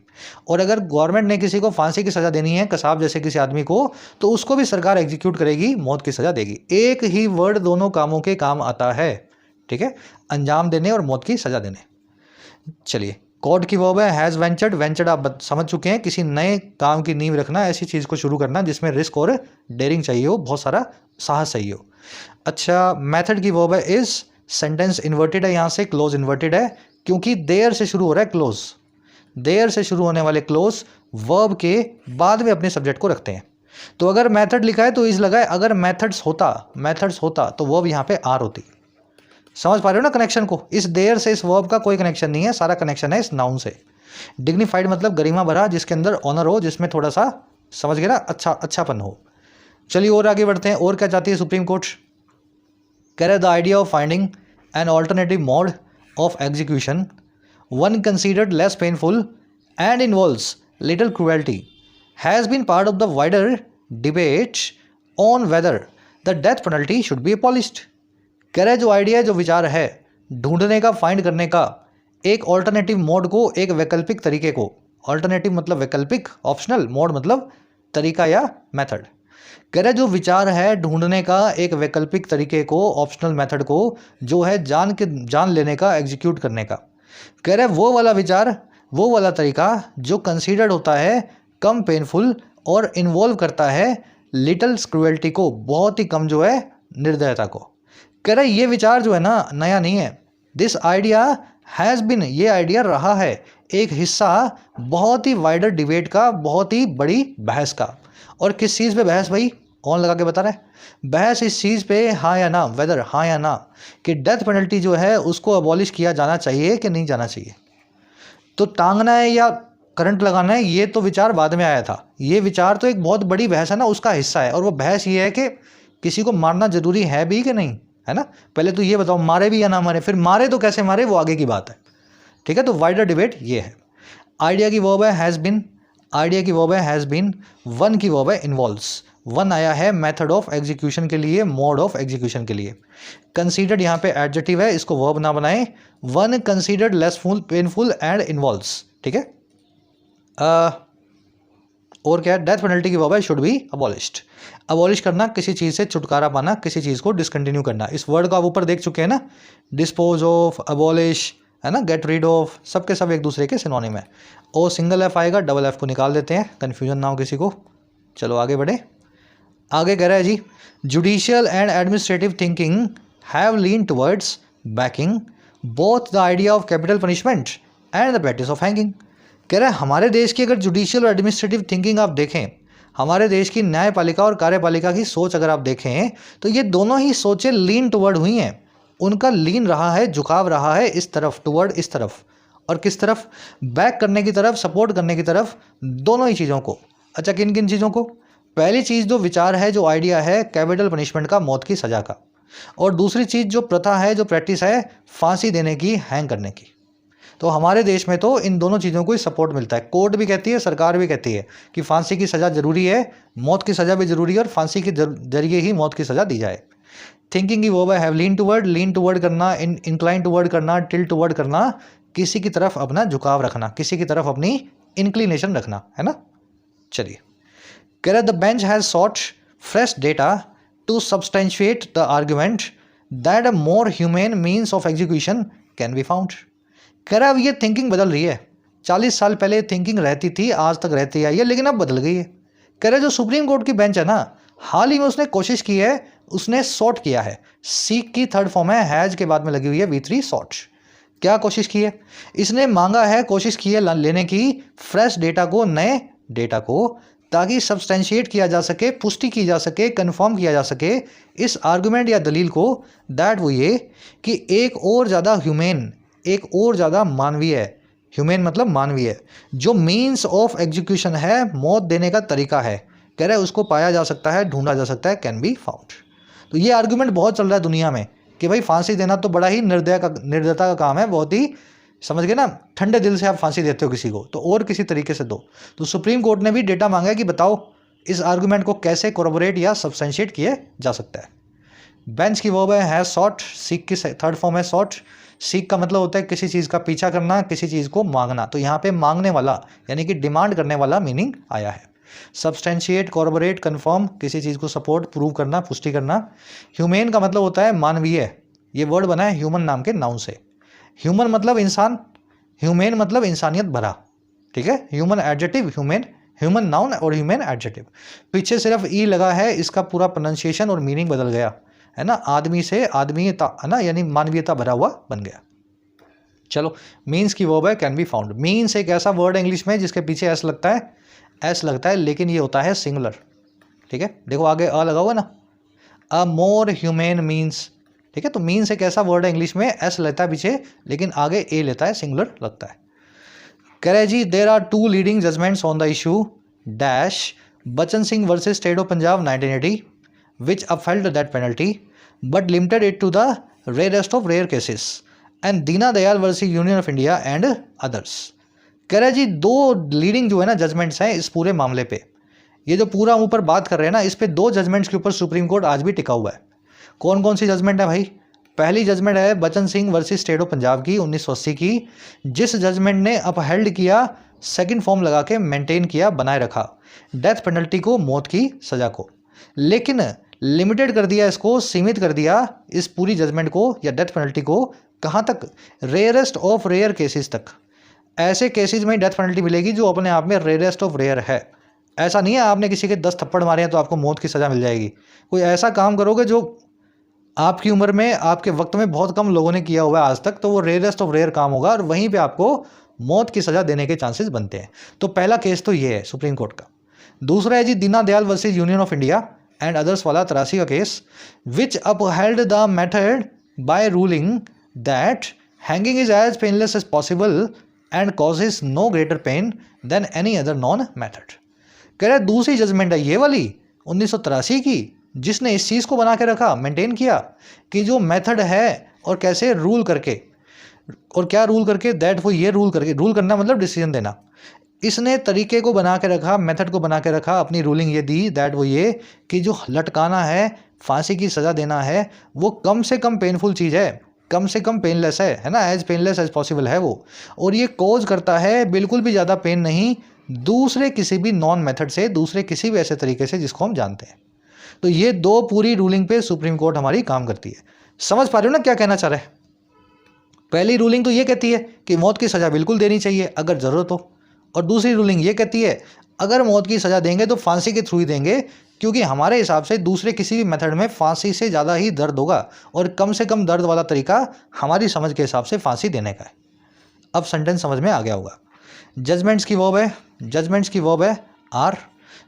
Speaker 1: और अगर गवर्नमेंट ने किसी को फांसी की सज़ा देनी है, कसाब जैसे किसी आदमी को, तो उसको भी सरकार एग्जीक्यूट करेगी, मौत की सज़ा देगी। एक ही वर्ड दोनों कामों के काम आता है, ठीक है, अंजाम देने और मौत की सज़ा देने। चलिए, कॉड की वर्ब है हैज़ वेंचर्ड। वेंचर्ड आप समझ चुके हैं, किसी नए काम की नींव रखना, ऐसी चीज़ को शुरू करना जिसमें रिस्क और डेयरिंग चाहिए हो, बहुत सारा साहस चाहिए हो। अच्छा, मेथड की वर्ब है इज। सेंटेंस इन्वर्टेड है, यहाँ से क्लोज इन्वर्टेड है क्योंकि देयर से शुरू हो रहा है क्लोज। देयर से शुरू होने वाले क्लोज वर्ब के बाद में अपने सब्जेक्ट को रखते हैं। तो अगर मेथड लिखा है तो इज लगा है, अगर मेथड्स होता तो वर्ब यहाँ पे आर होती। समझ पा रहे हो ना कनेक्शन को? इस देयर से इस वर्ब का कोई कनेक्शन नहीं है, सारा कनेक्शन है इस नाउन से। डिग्निफाइड मतलब गरिमा भरा, जिसके अंदर ऑनर हो, जिसमें थोड़ा सा, समझ गए ना, अच्छापन हो। चलिए और आगे बढ़ते हैं। और क्या चाहती है सुप्रीम कोर्ट? कह रहे the idea of finding an alternative mode of execution, one considered less painful and involves little cruelty, has been part of the wider debate on whether the death penalty should be abolished. कह रहे जो idea, जो विचार है ढूंढने का, find करने का, एक ऑल्टरनेटिव मोड को, एक वैकल्पिक तरीके को। ऑल्टरनेटिव मतलब वैकल्पिक, ऑप्शनल, मोड मतलब तरीका या मेथड। कह रहे जो विचार है ढूंढने का एक वैकल्पिक तरीके को, ऑप्शनल मेथड को, जो है जान लेने का, एग्जीक्यूट करने का। कह रहे वो वाला विचार, वो वाला तरीका जो कंसीडर्ड होता है कम पेनफुल और इन्वॉल्व करता है लिटिल क्रुएल्टी को, बहुत ही कम जो है निर्दयता को। कह रहे ये विचार जो है ना नया नहीं है। दिस आइडिया हैज़ बिन, ये आइडिया रहा है एक हिस्सा बहुत ही वाइडर डिबेट का, बहुत ही बड़ी बहस का। और किस चीज़ पे बहस भाई? ऑन लगा के बता रहा है। बहस इस चीज़ पे हाँ या ना, वेदर, हाँ या ना, कि डेथ पेनल्टी जो है उसको अबॉलिश किया जाना चाहिए कि नहीं जाना चाहिए। तो टांगना है या करंट लगाना है, ये तो विचार बाद में आया था। ये विचार तो एक बहुत बड़ी बहस है ना, उसका हिस्सा है। और वो बहस ये है कि किसी को मारना जरूरी है भी कि नहीं, है ना। पहले तो ये बताओ मारे भी या ना मारे, फिर मारे तो कैसे मारे, वो आगे की बात है, ठीक है। तो वाइडर डिबेट ये है। आइडिया की वर्ब है हैज़ बिन, आइडिया की वर्ब है हैज़ बीन। वन की वर्ब है इन्वॉल्व्स। वन आया है मेथड ऑफ एग्जीक्यूशन के लिए, मोड ऑफ एग्जीक्यूशन के लिए। कंसीडर्ड यहाँ पे एडजेक्टिव है, इसको वर्ब ना बनाएं। One considered less painful and involves, ठीक है। और क्या है? डेथ पेनल्टी की वर्ब है शुड बी अबॉलिश्ड। अबॉलिश करना, किसी चीज़ से छुटकारा पाना, किसी चीज़ को डिसकंटिन्यू करना। इस वर्ड को आप ऊपर देख चुके हैं ना, डिस्पोज ऑफ, अबॉलिश, है ना, गेट रीड ऑफ, सबके सब एक दूसरे के सिनोनिम है। ओ सिंगल एफ आएगा, डबल एफ को निकाल देते हैं, कन्फ्यूजन ना हो किसी को। चलो आगे बढ़े। आगे कह रहा है जी, judicial and administrative thinking have lean towards backing both the idea of capital punishment and the practice of hanging. कह रहा है हमारे देश की अगर जुडिशियल और एडमिनिस्ट्रेटिव थिंकिंग आप देखें, हमारे देश की न्यायपालिका और कार्यपालिका की सोच अगर आप देखें, तो ये दोनों ही सोचें लीन टुवर्ड हुई हैं। उनका लीन रहा है, झुकाव रहा है इस तरफ, टुवर्ड इस तरफ, और किस तरफ, बैक करने की तरफ, सपोर्ट करने की तरफ, दोनों ही चीज़ों को। अच्छा, किन किन चीज़ों को? पहली चीज़ जो विचार है, जो आइडिया है कैपिटल पनिशमेंट का, मौत की सज़ा का, और दूसरी चीज़ जो प्रथा है, जो प्रैक्टिस है फांसी देने की, हैंग करने की। तो हमारे देश में तो इन दोनों चीज़ों को ही सपोर्ट मिलता है। कोर्ट भी कहती है, सरकार भी कहती है कि फांसी की सज़ा ज़रूरी है, मौत की सज़ा भी ज़रूरी है, और फांसी के जरिए ही मौत की सज़ा दी जाए। थिंकिंग की वो है हैव लीन टुवर्ड करना, इंक्लाइन टुवर्ड करना, टिल्ट टुवर्ड करना, किसी की तरफ अपना झुकाव रखना, किसी की तरफ अपनी इंक्लिनेशन रखना, है ना। चलिए, कह रहे the bench has sought fresh data to substantiate the argument that a more humane means of execution can be found. कह रहा है अब ये थिंकिंग बदल रही है। 40 साल पहले थिंकिंग रहती थी, आज तक रहती आई है, लेकिन अब बदल गई है। कह रहे जो सुप्रीम कोर्ट की बेंच है ना, हाल ही में उसने कोशिश की है, उसने सॉर्ट किया है। सीक की थर्ड फॉर्म है, हैज के बाद में लगी हुई है V3 सॉर्ट। क्या कोशिश की है? इसने मांगा है, कोशिश की है लेने की फ्रेश डेटा को, नए डेटा को, ताकि सब्सटेंशिएट किया जा सके, पुष्टि की जा सके, कंफर्म किया जा सके इस आर्गुमेंट या दलील को, दैट वो ये कि एक और ज़्यादा ह्यूमेन, एक और ज़्यादा मानवीय, ह्यूमेन मतलब मानवीय, जो मीन्स ऑफ एग्जीक्यूशन है, मौत देने का तरीका है, कह रहे उसको पाया जा सकता है, ढूंढा जा सकता है, कैन बी फाउंड। तो ये आर्गुमेंट बहुत चल रहा है दुनिया में कि भाई फांसी देना तो बड़ा ही निर्दयता का काम है, बहुत ही, समझ गए ना, ठंडे दिल से आप फांसी देते हो किसी को, तो और किसी तरीके से दो। तो सुप्रीम कोर्ट ने भी डेटा मांगा है कि बताओ इस आर्गुमेंट को कैसे कोरबोरेट या सब्सटेंशिएट किया जा सकता है। बेंच की वर्ब है सॉट, सीक की थर्ड फॉर्म है सॉट। सीक का मतलब होता है किसी चीज़ का पीछा करना, किसी चीज़ को मांगना, तो यहाँ पे मांगने वाला यानी कि डिमांड करने वाला मीनिंग आया है। सब्सटेंशिएट, कॉर्बोरेट, कन्फर्म, किसी चीज़ को सपोर्ट, प्रूव करना, पुष्टि करना। ह्यूमेन का मतलब होता है मानवीय, ये वर्ड बना है ह्यूमन नाम के नाउन से। ह्यूमन मतलब इंसान, ह्यूमेन मतलब इंसानियत भरा, ठीक है। Human adjective, humane, human noun और ह्यूमेन एडजेक्टिव। पीछे सिर्फ ई लगा है, इसका पूरा प्रोनाउंसिएशन और मीनिंग बदल गया, है ना। आदमी से आदमीयता, है ना, यानी मानवीयता भरा हुआ बन गया। चलो, मीन्स की वर्ब है कैन बी फाउंड। मीन्स एक ऐसा वर्ड है इंग्लिश में जिसके पीछे एस लगता है, एस लगता है, लेकिन ये होता है सिंगुलर, ठीक है। देखो आगे अ लगा हुआ ना, अ मोर ह्यूमेन मीन्स, ठीक है। तो मीन्स एक ऐसा वर्ड है इंग्लिश में, एस लेता है पीछे, लेकिन आगे ए लेता है, सिंगुलर लगता है। कह रहे जी there are 2 leading judgments on the issue dash Bachan Singh versus state of Punjab 1980 which upheld that penalty but limited it to the rarest of rare cases and Dina Dayal versus union of India and others. कह रहा है जी 2 leading जो है ना judgements हैं इस पूरे मामले पे, ये जो पूरा ऊपर बात कर रहे हैं ना, इस पे 2 जजमेंट्स के ऊपर सुप्रीम कोर्ट आज भी टिका हुआ है। कौन कौन सी जजमेंट है भाई? पहली जजमेंट है बचन Singh versus state of Punjab की 1980 की, जिस जजमेंट ने अपहेल्ड किया, सेकंड फॉर्म लगा के मेंटेन किया, बनाए रखा डेथ पेनल्टी को, मौत की सजा को, लेकिन लिमिटेड कर दिया, इसको सीमित कर दिया, इस पूरी जजमेंट को या डेथ पेनल्टी को कहाँ तक? रेयरेस्ट ऑफ रेयर केसेस तक। ऐसे केसेस में डेथ पेनल्टी मिलेगी जो अपने आप में रेयरेस्ट ऑफ रेयर है। ऐसा नहीं है आपने किसी के 10 थप्पड़ मारे हैं तो आपको मौत की सज़ा मिल जाएगी। कोई ऐसा काम करोगे जो आपकी उम्र में, आपके वक्त में बहुत कम लोगों ने किया हुआ है आज तक, तो वो रेयरेस्ट ऑफ रेयर काम होगा और वहीं पे आपको मौत की सज़ा देने के चांसेस बनते हैं। तो पहला केस तो ये है सुप्रीम कोर्ट का। दूसरा है जी Deena Dayal versus union of India and others वाला 83 का केस, which upheld the method by ruling that hanging is as painless as possible and causes no greater pain than any other known method. कह रहे दूसरी जजमेंट है ये वाली 1983 की, जिसने इस चीज़ को बना के रखा, मेंटेन किया कि जो मेथड है और कैसे रूल करके, और क्या रूल करके, दैट वो ये रूल करके, रूल करना मतलब डिसीजन देना, इसने तरीके को बना के रखा, मेथड को बना के रखा, अपनी रूलिंग ये दी, दैट वो ये कि जो लटकाना है, फांसी की सज़ा देना है, वो कम से कम पेनफुल चीज़ है, कम से कम पेनलेस है ना, एज पेनलेस एज पॉसिबल है वो, और ये कॉज करता है बिल्कुल भी ज़्यादा पेन नहीं दूसरे किसी भी नॉन मेथड से, दूसरे किसी भी ऐसे तरीके से जिसको हम जानते हैं। तो ये 2 पूरी रूलिंग पे सुप्रीम कोर्ट हमारी काम करती है। समझ पा रहे हो ना क्या कहना चाह रहे हैं? पहली रूलिंग तो ये कहती है कि मौत की सज़ा बिल्कुल देनी चाहिए अगर ज़रूरत हो, और दूसरी रूलिंग ये कहती है अगर मौत की सज़ा देंगे तो फांसी के थ्रू ही देंगे, क्योंकि हमारे हिसाब से दूसरे किसी भी मेथड में फांसी से ज़्यादा ही दर्द होगा और कम से कम दर्द वाला तरीका हमारी समझ के हिसाब से फांसी देने का है। अब सेंटेंस समझ में आ गया होगा। जजमेंट्स की वर्ब है, जजमेंट्स की वर्ब है आर,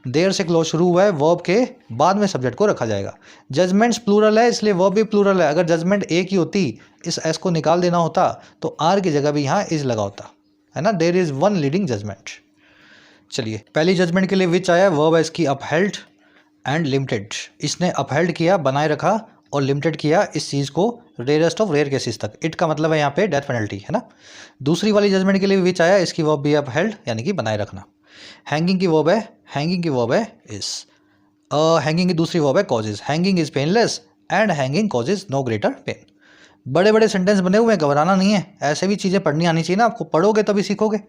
Speaker 1: देर से क्लोज शुरू हुआ है, वर्ब के बाद में सब्जेक्ट को रखा जाएगा। जजमेंट्स प्लूरल है इसलिए वर्ब भी प्लूरल है। अगर जजमेंट एक ही होती, इस एस को निकाल देना होता तो आर की जगह भी यहाँ इज लगा होता, है ना। There is one leading judgement. चलिए पहली जजमेंट के लिए विच आया, वर्ब है इसकी अपहेल्ड एंड लिमिटेड। इसने अपहेल्ड किया, बनाए रखा, और लिमिटेड किया इस चीज़ को रेयरेस्ट ऑफ रेयर केसेस तक। इट का मतलब है यहाँ पे डेथ पेनल्टी, है ना। दूसरी वाली जजमेंट के लिए विच आया, इसकी वर्ब भी अपहेल्ड यानी कि बनाए रखना। हैंगिंग की वर्ब है, हैंगिंग की वर्ब है इज। हैंगिंग की दूसरी वर्ब है causes. Hanging is painless and hanging causes no greater pain. बड़े बड़े सेंटेंस बने हुए हैं, घबराना नहीं है, ऐसे भी चीज़ें पढ़नी आनी चाहिए ना आपको, पढ़ोगे तभी सीखोगे।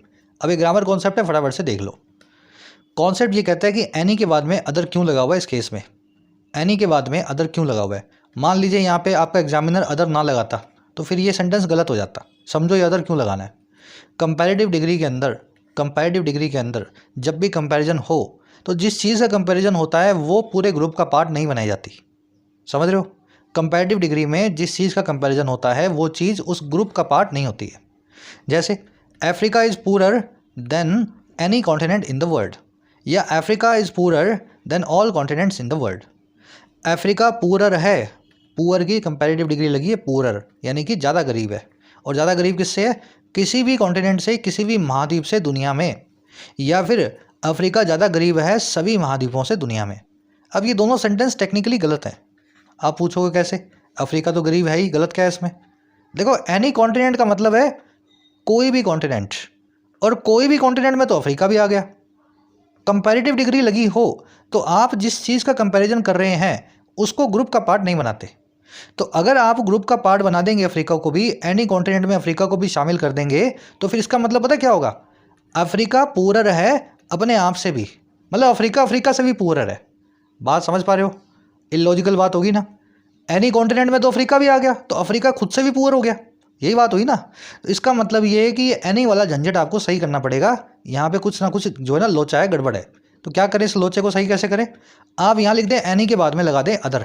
Speaker 1: अब ये ग्रामर कॉन्सेप्ट है, फटाफट से देख लो। कॉन्सेप्ट ये कहता है कि एनी के बाद में अदर क्यों लगा हुआ है। इस केस में एनी के बाद में अदर क्यों लगा हुआ है। मान लीजिए यहाँ पे आपका एग्जामिनर अदर ना लगाता तो फिर ये सेंटेंस गलत हो जाता। समझो ये अदर क्यों लगाना है। कंपैरेटिव डिग्री के अंदर, कंपैरेटिव डिग्री के अंदर जब भी कंपैरिजन हो तो जिस चीज़ का कंपैरिजन होता है वो पूरे ग्रुप का पार्ट नहीं बनाई जाती। समझ रहे हो। कंपैरेटिव डिग्री में जिस चीज़ का कंपैरिजन होता है वो चीज़ उस ग्रुप का पार्ट नहीं होती है। जैसे Africa is poor then any continent in the world, या Africa is poor then all continents in the world. Africa poor है, पुअर की कंपैरेटिव डिग्री लगी है पुअर, यानी कि ज़्यादा गरीब है। और ज़्यादा गरीब किससे है, किसी भी कॉन्टिनेंट से, किसी भी महाद्वीप से दुनिया में। या फिर अफ्रीका ज़्यादा गरीब है सभी महाद्वीपों से दुनिया में। अब ये दोनों सेंटेंस टेक्निकली गलत हैं। आप पूछोगे कैसे, अफ्रीका तो गरीब है ही, गलत क्या है इसमें। देखो एनी कॉन्टिनेंट का मतलब है कोई भी कॉन्टिनेंट, और कोई भी कॉन्टिनेंट में तो अफ्रीका भी आ गया। कंपैरेटिव डिग्री लगी हो तो आप जिस चीज़ का कंपैरिजन कर रहे हैं उसको ग्रुप का पार्ट नहीं बनाते। तो अगर आप ग्रुप का पार्ट बना देंगे अफ्रीका को भी, एनी कॉन्टिनेंट में अफ्रीका को भी शामिल कर देंगे, तो फिर इसका मतलब पता क्या होगा, अफ्रीका पुअर है अपने आप से भी, मतलब अफ्रीका अफ्रीका से भी पुअर है। बात समझ पा रहे हो, इलॉजिकल बात होगी ना। एनी कॉन्टिनेंट में तो अफ्रीका भी आ गया तो अफ्रीका खुद से भी पुअर हो गया, यही बात हुई ना। तो इसका मतलब ये है कि एनी वाला झंझट आपको सही करना पड़ेगा। यहाँ पे कुछ ना कुछ जो है ना लोचा है, गड़बड़ है। तो क्या करें, इस लोचे को सही कैसे करें। आप यहाँ लिख दें एनी के बाद में लगा दें अदर।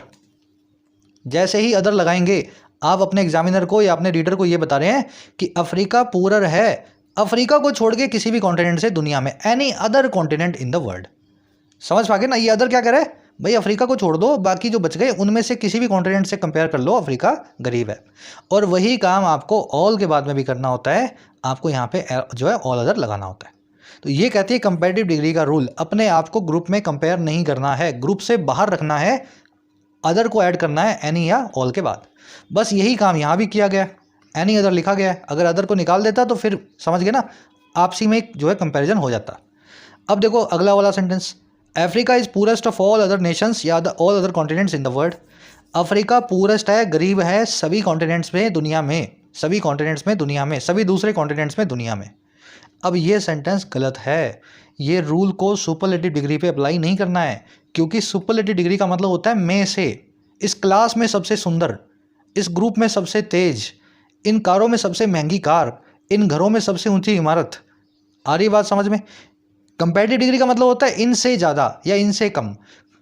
Speaker 1: जैसे ही अदर लगाएंगे आप अपने एग्जामिनर को या अपने रीडर को ये बता रहे हैं कि अफ्रीका पुअर है, अफ्रीका को छोड़ के किसी भी कॉन्टिनेंट से दुनिया में, any other continent in the world. समझ पा गए ना। ये अदर क्या करे भाई, अफ्रीका को छोड़ दो, बाकी जो बच गए उनमें से किसी भी कॉन्टिनेंट से कंपेयर कर लो, अफ्रीका गरीब है। और वही काम आपको ऑल के बाद में भी करना होता है, आपको यहाँ पे जो है ऑल अदर लगाना होता है। तो ये कहती है कंपैरेटिव डिग्री का रूल, अपने आप को ग्रुप में कंपेयर नहीं करना है, ग्रुप से बाहर रखना है, अदर को ऐड करना है एनी या ऑल के बाद। बस यही काम यहाँ भी किया गया, एनी अदर लिखा गया है। अगर अदर को निकाल देता तो फिर समझ गए ना, आपसी में जो है कंपैरिजन हो जाता। अब देखो अगला वाला sentence, Africa is poorest of all other nations या the all other continents in the world. Africa poorest है, गरीब है सभी कॉन्टिनेंट्स में दुनिया में, सभी कॉन्टिनेंट्स में दुनिया में, सभी दूसरे कॉन्टिनेंट्स में दुनिया में। अब ये सेंटेंस गलत है। ये रूल को सुपरलेटिव डिग्री पे अप्लाई नहीं करना है, क्योंकि सुपरलेटिव डिग्री का मतलब होता है में से। इस क्लास में सबसे सुंदर, इस ग्रुप में सबसे तेज, इन कारों में सबसे महंगी कार, इन घरों में सबसे ऊंची इमारत। आ रही बात समझ में। कंपैरेटिव डिग्री का मतलब होता है इनसे ज़्यादा या इनसे कम।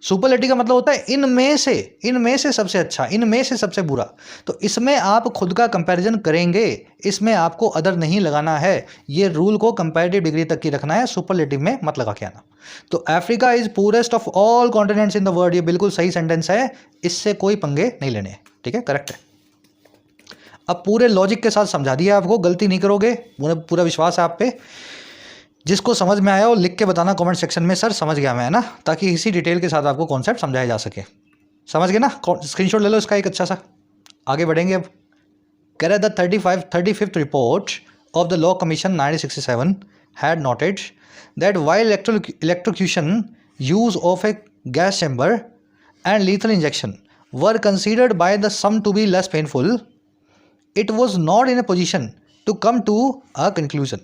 Speaker 1: सुपरलेटिव का मतलब होता है इनमें से सबसे अच्छा, इनमें से सबसे बुरा। तो इसमें आप खुद का कंपैरिजन करेंगे, इसमें आपको अदर नहीं लगाना है। ये रूल को कंपैरेटिव डिग्री तक की रखना है, सुपरलेटिव में मत लगा के आना। तो Africa is purest of all continents in the world, ये बिल्कुल सही सेंटेंस है, इससे कोई पंगे नहीं लेने। ठीक है, करेक्ट है। अब पूरे लॉजिक के साथ समझा दिया आपको, गलती नहीं करोगे, पूरा विश्वास है आप पे। जिसको समझ में आया वो लिख के बताना कमेंट सेक्शन में, सर समझ गया मैं, है ना, ताकि इसी डिटेल के साथ आपको कॉन्सेप्ट समझाया जा सके। समझ गए ना। स्क्रीनशॉट ले लो इसका एक अच्छा सा। आगे बढ़ेंगे अब। कह रहे the 35th report of the law commission 1967 had noted that while electrocution, use of a gas chamber and lethal injection were considered by the sum to be less painful, it was not in a position to come to a conclusion.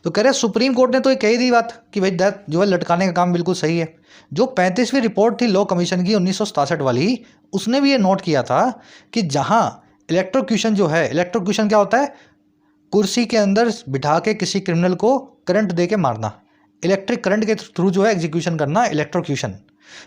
Speaker 1: तो कह रहे supreme court ने तो ये कही दी बात कि भाई डेथ जो है लटकाने का काम बिल्कुल सही है। जो 35वीं रिपोर्ट थी लॉ कमीशन की 1967 वाली, उसने भी ये नोट किया था कि जहाँ इलेक्ट्रोक्यूशन जो है, इलेक्ट्रोक्यूशन क्या होता है, कुर्सी के अंदर बिठा के किसी क्रिमिनल को करंट दे के मारना, इलेक्ट्रिक करंट के थ्रू जो है एग्जीक्यूशन करना, इलेक्ट्रोक्यूशन।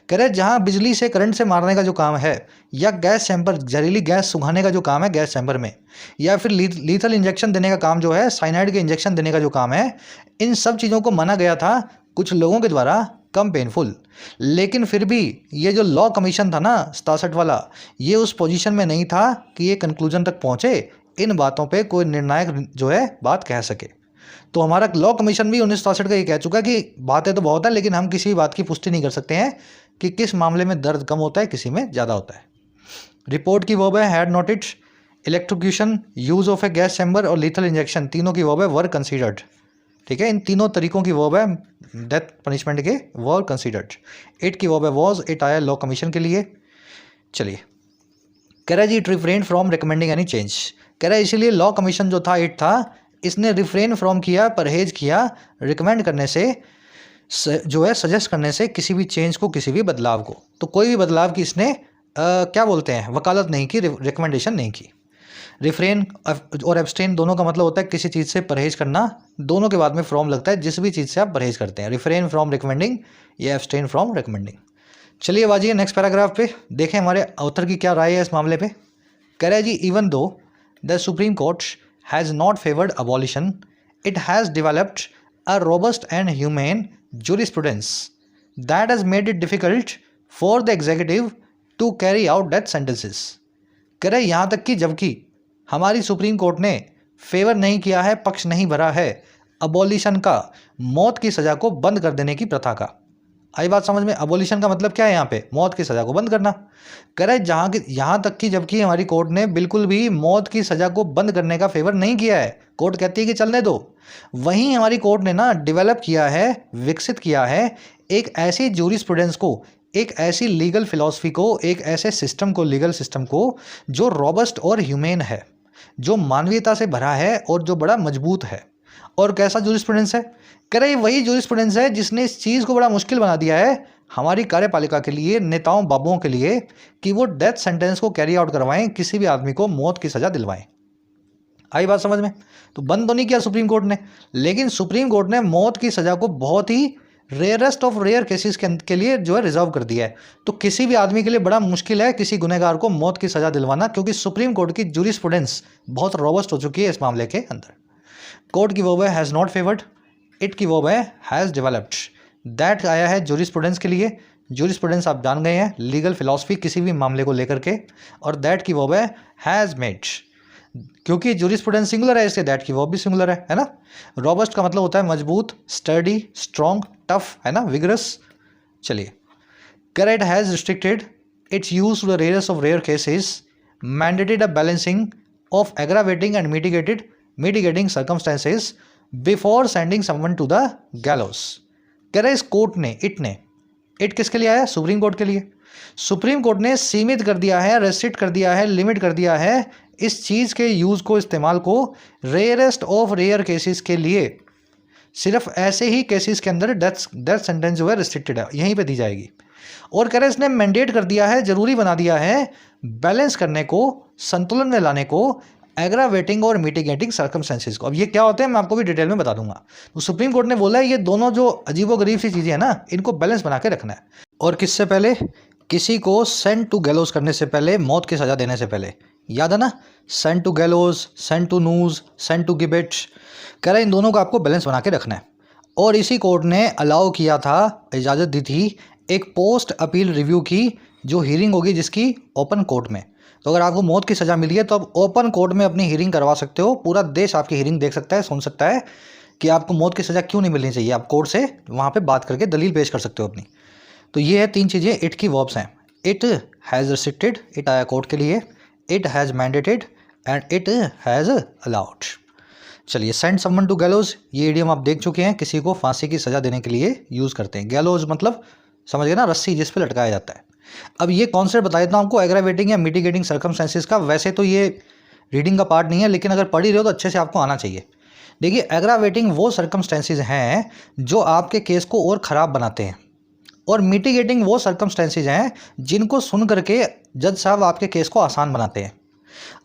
Speaker 1: कह रहे जहाँ बिजली से करंट से मारने का जो काम है, या गैस चैम्बर जहरीली गैस सुखाने का जो काम है गैस चैम्बर में, या फिर लीथल इंजेक्शन देने का काम जो है, साइनाइड के इंजेक्शन देने का जो काम है, इन सब चीज़ों को माना गया था कुछ लोगों के द्वारा कम पेनफुल। लेकिन फिर भी ये जो लॉ कमीशन था ना 67 वाला, ये उस पोजीशन में नहीं था कि ये कंक्लूजन तक पहुँचे, इन बातों पे कोई निर्णायक जो है बात कह सके। तो हमारा लॉ कमीशन भी 1967 का ये कह चुका कि बातें तो बहुत है, लेकिन हम किसी बात की पुष्टि नहीं कर सकते हैं कि किस मामले में दर्द कम होता है, किसी में ज़्यादा होता है। रिपोर्ट की वर्ब है had noted, electrocution, use of a gas chamber और लीथल इंजेक्शन, तीनों की वर्ब है वर कंसीडर्ड। ठीक है, इन तीनों तरीकों की वर्ब है डेथ पनिशमेंट के, वर कंसीडर्ड। इट की वर्ब है वॉज, इट आया लॉ कमीशन के लिए। चलिए, कह रहा है जी it refrain from recommending any change. कह रहा है इसीलिए लॉ कमीशन जो था, इट था, इसने रिफ्रेन फ्रॉम किया, परहेज किया, रिकमेंड करने से जो है सजेस्ट करने से किसी भी चेंज को, किसी भी बदलाव को। तो कोई भी बदलाव की इसने क्या बोलते हैं, वकालत नहीं की, रिकमेंडेशन नहीं की। रिफ्रेन और एब्सटेन दोनों का मतलब होता है किसी चीज़ से परहेज करना, दोनों के बाद में फ्रॉम लगता है, जिस भी चीज़ से आप परहेज करते हैं, रिफ्रेन फ्रॉम रिकमेंडिंग या एब्सटेन फ्रॉम रिकमेंडिंग। चलिए बाजिए नेक्स्ट पैराग्राफ पे, देखें हमारे ऑथर की क्या राय है इस मामले पे। कह रहा है जी even though the Supreme Court has not favoured abolition, it has developed a robust and humane jurisprudence that has made it difficult for the executive to carry out death sentences। कह रहे यहाँ तक कि जबकि हमारी सुप्रीम कोर्ट ने favour नहीं किया है, पक्ष नहीं भरा है अबॉलिशन का, मौत की सज़ा को बंद कर देने की प्रथा का। आई बात समझ में? अबॉलिशन का मतलब क्या है यहाँ पे, मौत की सज़ा को बंद करना। कह रहे यहाँ तक कि जबकि हमारी कोर्ट ने बिल्कुल भी मौत की सज़ा को बंद करने का फेवर नहीं किया है, कोर्ट कहती है कि चलने दो, वहीं हमारी कोर्ट ने ना डेवलप किया है, विकसित किया है एक ऐसी जूरिस्प्रूडेंस को, एक ऐसी लीगल फिलॉसफी को, एक ऐसे सिस्टम को, लीगल सिस्टम को जो रॉबस्ट और ह्यूमेन है, जो मानवीयता से भरा है और जो बड़ा मजबूत है। और कैसा जूरिस्प्रूडेंस है? कह रहे वही जूरिस्प्रूडेंस है जिसने इस चीज़ को बड़ा मुश्किल बना दिया है हमारी कार्यपालिका के लिए, नेताओं बाबुओं के लिए, कि वो डेथ सेंटेंस को कैरी आउट करवाएं, किसी भी आदमी को मौत की सज़ा दिलवाएं। आई बात समझ में? तो बंद तो नहीं किया सुप्रीम कोर्ट ने, लेकिन सुप्रीम कोर्ट ने मौत की सज़ा को बहुत ही रेयरेस्ट ऑफ रेयर केसेस के लिए जो है रिजर्व कर दिया है। तो किसी भी आदमी के लिए बड़ा मुश्किल है किसी गुनहगार को मौत की सज़ा दिलवाना, क्योंकि सुप्रीम कोर्ट की जूरिस्प्रूडेंस बहुत रॉबस्ट हो चुकी है इस मामले के अंदर। कोर्ट की वर्ब है हैज़ नॉट फेवर्ड, इट की वर्ब है हैज़ डेवलप्ड, दैट आया है जूरिस्प्रूडेंस के लिए। जूरिस्प्रूडेंस आप जान गए हैं, लीगल फिलॉसफी किसी भी मामले को लेकर के। और दैट की वर्ब है हैज़ मेड, क्योंकि जूरिस्प्रूडेंस सिंगुलर है इसलिए दैट की वर्ब भी सिंगुलर है ना। रॉबस्ट का मतलब होता है मजबूत, स्टडी, स्ट्रॉन्ग, टफ, है ना, विगरस। चलिए, correct has restricted its use to the rarest of rare cases, mandated a balancing of aggravating and mitigating circumstances before sending someone to the gallows. कह रहे इस कोर्ट ने, इट किसके लिए आया? सुप्रीम कोर्ट के लिए। सुप्रीम कोर्ट ने सीमित कर दिया है, रेस्ट्रिक्ट कर दिया है, लिमिट कर दिया है इस चीज़ के यूज़ को, इस्तेमाल को, रेयरेस्ट ऑफ रेयर केसेस के लिए। सिर्फ ऐसे ही केसेस के अंदर डेथ सेंटेंस जो है रिस्ट्रिक्टेड है, यहीं पे दी जाएगी। और कह रहे इसने मैंडेट कर दिया है, जरूरी बना दिया है, बैलेंस करने को, संतुलन में लाने को, एग्रावेटिंग और मिटिगेटिंग सर्कमस्टेंसेस को। अब ये क्या होते हैं मैं आपको भी डिटेल में बता दूंगा। तो सुप्रीम कोर्ट ने बोला है ये दोनों जो अजीबोगरीब सी चीज़ें हैं ना, इनको बैलेंस बना के रखना है। और किससे पहले? किसी को सेंड टू गैलोस करने से पहले, मौत की सज़ा देने से पहले। याद है ना, send to gallows, send to noose, send to gibbet. कह रहे इन दोनों को आपको बैलेंस बना के रखना है। और इसी कोर्ट ने अलाउ किया था, इजाज़त दी थी एक पोस्ट अपील रिव्यू की, जो हियरिंग होगी जिसकी ओपन कोर्ट में। तो अगर आपको मौत की सज़ा मिली है तो आप ओपन कोर्ट में अपनी हियरिंग करवा सकते हो, पूरा देश आपकी हियरिंग देख सकता है, सुन सकता है कि आपको मौत की सज़ा क्यों नहीं मिलनी चाहिए। आप कोर्ट से वहाँ पे बात करके दलील पेश कर सकते हो अपनी। तो ये है तीन चीज़ें इट की वर्ब्स हैं। इट हैज़ रिस्ट्रिक्टेड, इट आया कोर्ट के लिए, it has mandated and it has allowed. चलिए, सेंड समवन टू गैलोज, ये इडियम आप देख चुके हैं, किसी को फांसी की सज़ा देने के लिए यूज़ करते हैं। गैलोज मतलब समझ गए ना, रस्सी जिस पे लटकाया जाता है। अब ये कॉन्सेप्ट बता देता हूँ आपको एग्रावेटिंग या मिटिगेटिंग सर्कमस्टेंसेस का। वैसे तो ये रीडिंग का पार्ट नहीं है, लेकिन अगर पढ़ ही रहे हो तो अच्छे से आपको आना चाहिए। देखिए, एग्रावेटिंग वो सर्कमस्टेंसेस हैं जो आपके केस को और ख़राब बनाते हैं, और मिटिगेटिंग वो सर्कमस्टेंसेस हैं जिनको सुन करके जज साहब आपके केस को आसान बनाते हैं।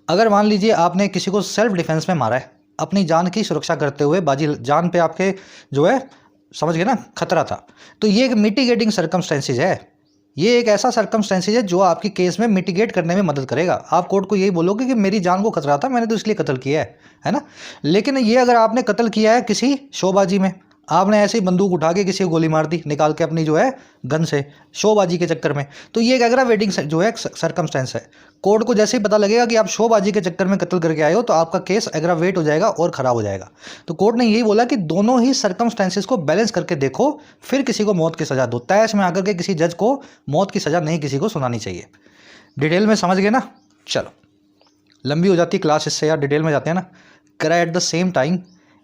Speaker 1: अगर मान लीजिए आपने किसी को सेल्फ डिफेंस में मारा है, अपनी जान की सुरक्षा करते हुए, बाजी जान पे आपके जो है, समझ गए ना, खतरा था। तो ये एक मिटिगेटिंग सर्कमस्टेंसेज है, ये एक ऐसा सर्कमस्टेंसेज है जो आपकी केस में मिटिगेट करने में मदद करेगा। आप कोर्ट को यही बोलोगे कि मेरी जान को खतरा था, मैंने तो इसलिए कत्ल किया है ना। लेकिन ये अगर आपने कत्ल किया है किसी शोबाजी में, आपने ऐसे ही बंदूक उठा के किसी को गोली मार दी निकाल के अपनी जो है गन से, शोबाजी के चक्कर में, तो ये एक एग्रावेटिंग जो है सर्कमस्टेंस है। कोर्ट को जैसे ही पता लगेगा कि आप शोबाजी के चक्कर में कत्ल करके आए हो, तो आपका केस एग्रावेट हो जाएगा और ख़राब हो जाएगा। तो कोर्ट ने यही बोला कि दोनों ही सर्कमस्टेंसेस को बैलेंस करके देखो, फिर किसी को मौत की सज़ा दो। तैश में आकर के किसी जज को मौत की सज़ा नहीं किसी को सुनानी चाहिए। डिटेल में समझ गए ना। चलो, लंबी हो जाती है क्लास इससे यार, डिटेल में जाते हैं ना। करा at the same time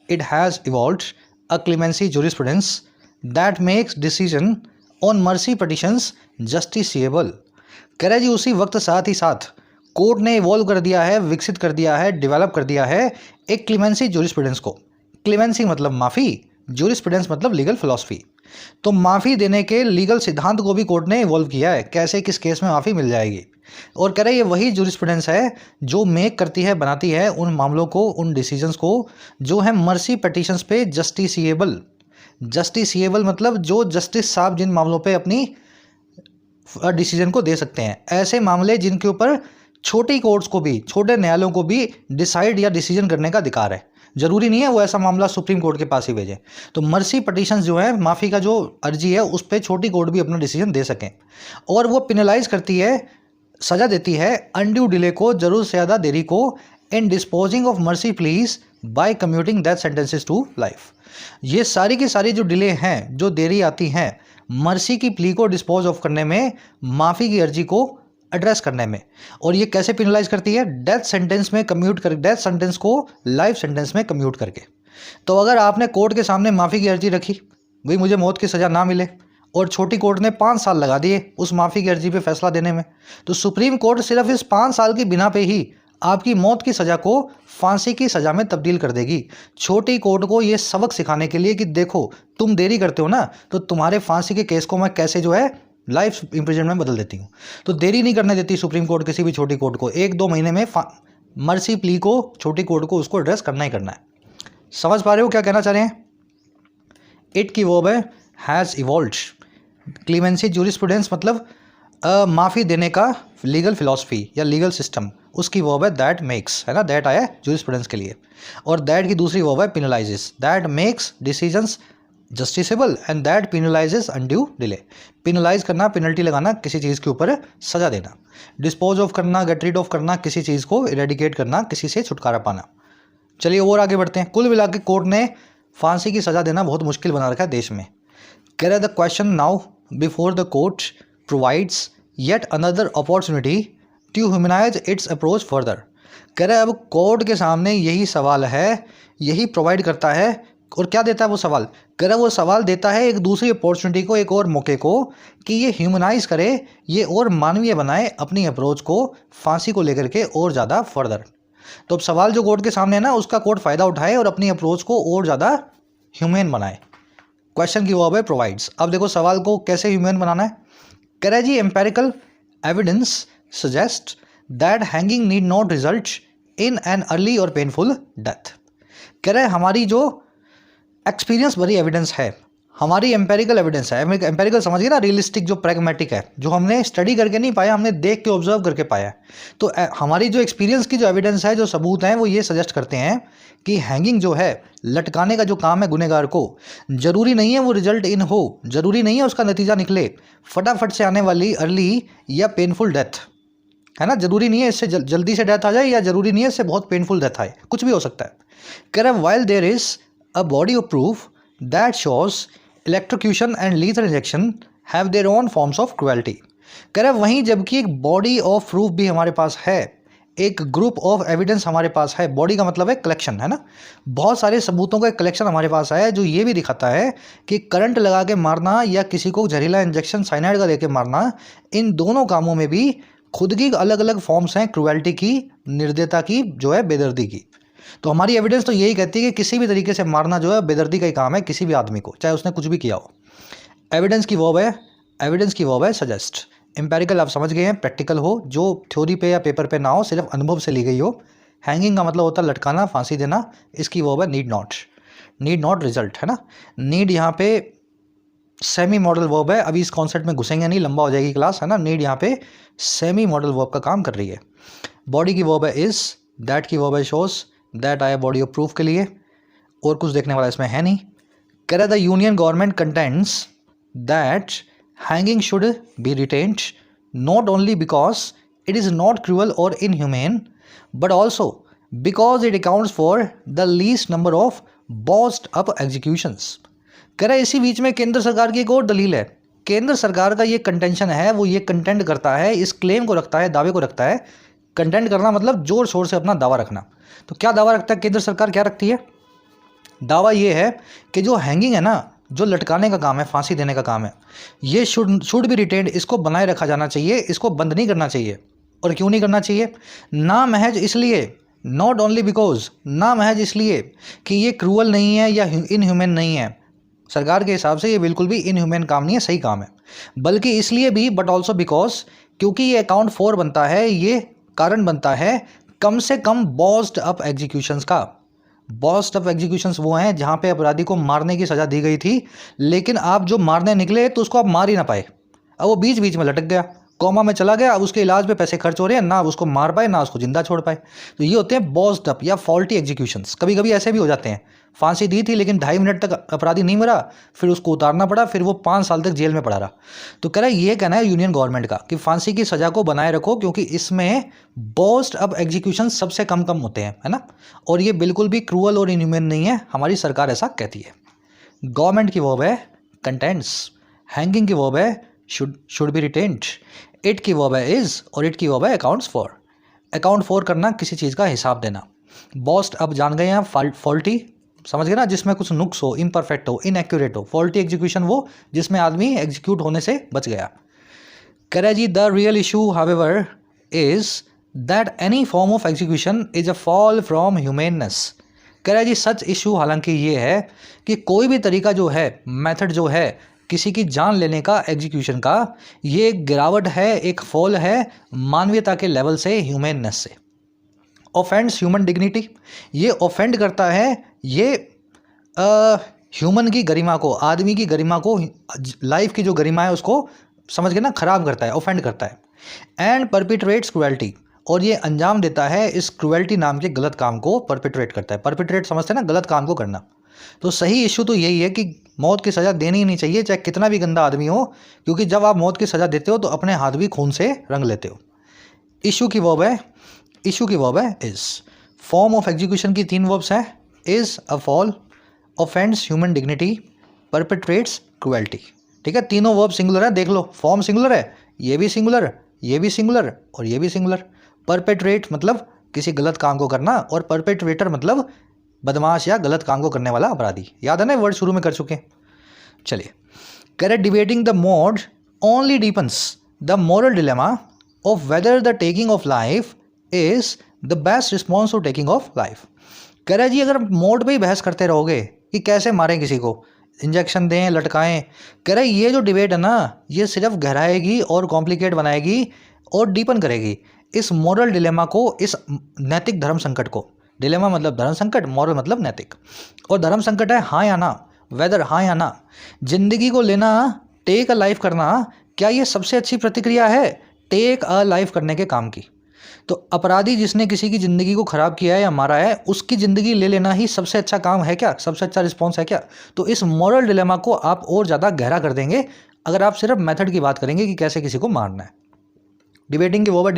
Speaker 1: it has evolved a clemency jurisprudence that makes decision on mercy petitions justiciable। कह रहा जी उसी वक्त साथ ही साथ कोर्ट ने इवॉल्व कर दिया है, विकसित कर दिया है, डेवलप कर दिया है एक क्लीमेंसी जूरिस्प्रूडेंस को। क्लीमेंसी मतलब माफ़ी, जूरिस्प्रूडेंस मतलब लीगल फिलॉसफी। तो माफ़ी देने के लीगल सिद्धांत को भी कोर्ट ने इवॉल्व किया है, कैसे किस केस में माफ़ी मिल जाएगी। और कह रहे ये वही जूरिस्प्रूडेंस है जो मेक करती है, बनाती है उन मामलों को, उन डिसीजंस को जो है मर्सी पिटीशंस पे जस्टिसिएबल। जस्टिसिएबल मतलब जो जस्टिस साहब जिन मामलों पे अपनी डिसीजन को दे सकते हैं, ऐसे मामले जिनके ऊपर छोटी कोर्ट्स को भी, छोटे न्यायालयों को भी डिसाइड या डिसीजन करने का अधिकार है। जरूरी नहीं है वो ऐसा मामला सुप्रीम कोर्ट के पास ही भेजें। तो मर्सी पिटीशंस जो है, माफ़ी का जो अर्जी है, उस पर छोटी कोर्ट भी अपना डिसीजन दे सकें। और वो पिनलाइज करती है, सज़ा देती है अनड्यू डिले को, जरूर से ज़्यादा देरी को, in disposing of mercy pleas by commuting death sentences to life. ये सारी की सारी जो डिले हैं, जो देरी आती हैं मर्सी की प्ली को डिस्पोज ऑफ करने में, माफ़ी की अर्जी को एड्रेस करने में। और ये कैसे पिनलाइज करती है? डेथ सेंटेंस में कम्यूट कर, डेथ सेंटेंस को लाइफ सेंटेंस में कम्यूट करके। तो अगर आपने कोर्ट के सामने माफ़ी की अर्जी रखी, भाई मुझे मौत की सज़ा ना मिले, और छोटी कोर्ट ने 5 साल लगा दिए उस माफ़ी की अर्जी पे फैसला देने में, तो सुप्रीम कोर्ट सिर्फ इस 5 साल की बिना पे ही आपकी मौत की सज़ा को फांसी की सज़ा में तब्दील कर देगी। छोटी कोर्ट को ये सबक सिखाने के लिए कि देखो तुम देरी करते हो ना, तो तुम्हारे फांसी के केस को मैं कैसे जो है लाइफ इम्प्रिजनमेंट में बदल देती हूँ। तो देरी नहीं करने देती सुप्रीम कोर्ट किसी भी छोटी कोर्ट को, 1-2 महीने में मर्सी प्ली को छोटी कोर्ट को उसको एड्रेस करना ही करना है। समझ पा रहे हो क्या कहना चाह रहे हैं? इट की वर्ब है हैज़ इवॉल्व्ड। क्लीमेंसी जूरिस्प्रूडेंस मतलब माफ़ी देने का लीगल फिलॉसफी या लीगल सिस्टम, उसकी वर्ब है दैट मेक्स, है ना, दैट आया जूरिस्प्रूडेंस के लिए। और दैट की दूसरी वर्ब है penalises, that makes decisions justiciable and that penalises undue delay. Penalise करना, पेनल्टी लगाना, किसी चीज़ के ऊपर सज़ा देना। डिस्पोज ऑफ करना, गेट रीड ऑफ करना, किसी चीज़ को इरेडिकेट करना, किसी से छुटकारा पाना। चलिए और आगे बढ़ते हैं। कुल मिला के कोर्ट ने फांसी की सज़ा देना बहुत मुश्किल बना रखा है देश में। कह रहे the question now before the court provides yet another opportunity to humanise its approach further. कह रहे अब कोर्ट के सामने यही सवाल है, यही प्रोवाइड करता है। और क्या देता है वो सवाल? कह रहा वो सवाल देता है एक दूसरी अपॉर्चुनिटी को, एक और मौके को, कि ये ह्यूमनाइज करे, ये और मानवीय बनाए अपनी अप्रोच को फांसी को लेकर के और ज़्यादा फर्दर। तो अब सवाल जो कोर्ट के सामने है ना, उसका कोर्ट फ़ायदा उठाए और अपनी अप्रोच को और ज़्यादा ह्यूमन बनाए। क्वेश्चन की वर्ब है प्रोवाइड्स। अब देखो सवाल को कैसे ह्यूमन बनाना है। कह रहा है जी empirical evidence suggest that hanging need not result in an early or painful death. कह रहा है हमारी जो एक्सपीरियंस भरी एविडेंस है, हमारी एम्पेरिकल एविडेंस है, एम्पेरिकल समझिए ना, रियलिस्टिक जो प्रैग्मेटिक है, जो हमने स्टडी करके नहीं पाया, हमने देख के ऑब्जर्व करके पाया। तो हमारी जो एक्सपीरियंस की जो एविडेंस है, जो सबूत हैं, वो ये सजेस्ट करते हैं कि हैंगिंग जो है, लटकाने का जो काम है गुनहगार को, ज़रूरी नहीं है वो रिजल्ट इन हो, ज़रूरी नहीं है उसका नतीजा निकले फटाफट से आने वाली अर्ली या पेनफुल डेथ, है ना। ज़रूरी नहीं है इससे जल्दी से डेथ आ जाए, या ज़रूरी नहीं है इससे बहुत पेनफुल डेथ आए, कुछ भी हो सकता है। कह रहा है while there is a body of proof that shows electrocution and lethal injection have their own forms of cruelty. कह रहा है वहीं जबकि एक बॉडी ऑफ प्रूफ भी हमारे पास है, एक ग्रुप ऑफ एविडेंस हमारे पास है। बॉडी का मतलब है कलेक्शन, है ना, बहुत सारे सबूतों का एक कलेक्शन हमारे पास है जो ये भी दिखाता है कि करंट लगा के मारना या किसी को जहरीला इंजेक्शन साइनाइड का देके मारना, इन दोनों कामों में भी खुद की अलग अलग फॉर्म्स हैं क्रुएल्टी की, निर्दयता की, जो है बेदर्दी की। तो हमारी एविडेंस तो यही कहती है कि किसी भी तरीके से मारना जो है बेदर्दी का ही काम है किसी भी आदमी को, चाहे उसने कुछ भी किया हो। एविडेंस की वर्ब है सजेस्ट। एम्पेरिकल आप समझ गए हैं, प्रैक्टिकल हो, जो थ्योरी पे या पेपर पे ना हो, सिर्फ अनुभव से ली गई हो। हैंगिंग का मतलब होता है लटकाना, फांसी देना, इसकी वर्ब है नीड नॉट रिजल्ट, है ना। नीड यहाँ पे सेमी मॉडल वर्ब है, अभी इस कॉन्सेप्ट में घुसेंगे नहीं, लंबा हो जाएगी क्लास, है ना। नीड यहाँ पे सेमी मॉडल वर्ब का काम कर रही है। बॉडी की वर्ब है इज, दैट की वर्ब है शोज, दैट आया बॉडी ऑफ प्रूफ के लिए, और कुछ देखने वाला इसमें है नहीं। कह रहा the union government contends that hanging should be retained not only because it is not cruel or inhuman but also because it accounts for the least number of botched up executions. कह रहा है इसी बीच में केंद्र सरकार की एक और दलील है। केंद्र सरकार का ये कंटेंशन है, वो ये कंटेंट करता है, इस क्लेम को रखता है, दावे को रखता है। कंटेंट करना मतलब जोर शोर से अपना दावा रखना। तो क्या दावा रखता है केंद्र सरकार, क्या रखती है? दावा ये है कि जो हैंगिंग है ना, जो लटकाने का काम है, फांसी देने का काम है, ये शुड बी रिटेन्ड, इसको बनाए रखा जाना चाहिए, इसको बंद नहीं करना चाहिए। और क्यों नहीं करना चाहिए? ना महज इसलिए, नॉट ओनली बिकॉज, ना महज इसलिए कि ये क्रूअल नहीं है या इनह्यूमन नहीं है, सरकार के हिसाब से ये बिल्कुल भी इनह्यूमन काम नहीं है, सही काम है, बल्कि इसलिए भी बट ऑल्सो बिकॉज, क्योंकि ये अकाउंट फॉर बनता है, ये कारण बनता है कम से कम बॉस्ड अप एग्जीक्यूशंस का। बॉस्ड अप एग्जीक्यूशंस वो हैं जहाँ पे अपराधी को मारने की सज़ा दी गई थी, लेकिन आप जो मारने निकले तो उसको आप मार ही ना पाए, अब वो बीच बीच में लटक गया, कोमा में चला गया, अब उसके इलाज पे पैसे खर्च हो रहे हैं, ना उसको मार पाए ना उसको जिंदा छोड़ पाए। तो ये होते हैं बॉस्ड अप या फॉल्टी एग्जीक्यूशंस। कभी कभी ऐसे भी हो जाते हैं, फांसी दी थी लेकिन 2.5 मिनट तक अपराधी नहीं मरा, फिर उसको उतारना पड़ा, फिर वो 5 साल तक जेल में पड़ा रहा। तो कह रहा है ये कहना है यूनियन गवर्नमेंट का कि फांसी की सज़ा को बनाए रखो, क्योंकि इसमें बॉस्ड अप एग्जीक्यूशन सबसे कम होते हैं, है ना। और ये बिल्कुल भी क्रूअल और इनह्यूमन नहीं है, हमारी सरकार ऐसा कहती है। गवर्नमेंट की वर्ब है कंटेंट्स, हैंगिंग की वर्ब है शुड बी रिटेन्ड, इट की वर्ब है इज, और इट की वर्ब है अकाउंट्स फॉर। अकाउंट फॉर करना, किसी चीज़ का हिसाब देना। बॉस्ड अब जान गए हैं, फॉल्टी समझ गए ना, जिसमें कुछ नुक्स हो, इम्परफेक्ट हो, इनएक्यूरेट हो। फॉल्टी एग्जीक्यूशन वो जिसमें आदमी एग्जीक्यूट होने से बच गया। कह रहा है जी the real issue however is that any form of execution is a fall from humaneness. कह रहा है जी सच इशू हालांकि ये है कि कोई भी तरीका जो है, मेथड जो है किसी की जान लेने का, एग्जीक्यूशन का, ये एक गिरावट है, एक फॉल है मानवीयता के लेवल से, ह्यूमननेस से। ऑफेंड्स ह्यूमन डिग्निटी, ये ऑफेंड करता है, ये ह्यूमन की गरिमा को, आदमी की गरिमा को, लाइफ की जो गरिमा है उसको समझ के ना खराब करता है, ऑफेंड करता है। एंड परपिट्रेट्स क्रुएल्टी, और ये अंजाम देता है इस क्रुएल्टी नाम के गलत काम को, परपिट्रेट करता है। परपिट्रेट समझते हैं ना, गलत काम को करना। तो सही इशू तो यही है कि मौत की सज़ा देनी ही नहीं चाहिए, चाहे कितना भी गंदा आदमी हो, क्योंकि जब आप मौत की सज़ा देते हो तो अपने हाथ भी खून से रंग लेते हो। इशू की वर्ब है इज। फॉर्म ऑफ एग्जीक्यूशन की 3 वर्ब्स हैं, is a fall, offends human dignity, perpetrates cruelty. ठीक है, तीनों वर्ब सिंगुलर है, देख लो। फॉर्म सिंगुलर है, ये भी सिंगुलर, ये भी सिंगुलर और ये भी सिंगुलर। परपेट्रेट मतलब किसी गलत काम को करना, और परपेट्रेटर मतलब बदमाश या गलत काम को करने वाला अपराधी। याद है ना, वर्ड शुरू में कर चुके हैं। चलिए, correct debating the mode only deepens the moral dilemma of whether the taking of life is the best response to taking of life. कह रहा है जी अगर मोड पे ही बहस करते रहोगे कि कैसे मारें किसी को, इंजेक्शन दें, लटकाएं, कह रहा है ये जो डिबेट है ना, ये सिर्फ गहराएगी और कॉम्प्लिकेट बनाएगी और डीपन करेगी इस मोरल डिलेमा को, इस नैतिक धर्म संकट को। डिलेमा मतलब धर्म संकट, मॉरल मतलब नैतिक। और धर्म संकट है हाँ या ना, वेदर हाँ या ना। जिंदगी को लेना, टेक अ लाइफ करना, क्या ये सबसे अच्छी प्रतिक्रिया है टेक अ लाइफ करने के काम की? तो अपराधी जिसने किसी की ज़िंदगी को ख़राब किया है या मारा है, उसकी ज़िंदगी ले लेना ही सबसे अच्छा काम है क्या, सबसे अच्छा रिस्पॉन्स है क्या? तो इस मॉरल डिलेमा को आप और ज़्यादा गहरा कर देंगे अगर आप सिर्फ मेथड की बात करेंगे कि कैसे किसी को मारना है। डिबेटिंग की वर्ब है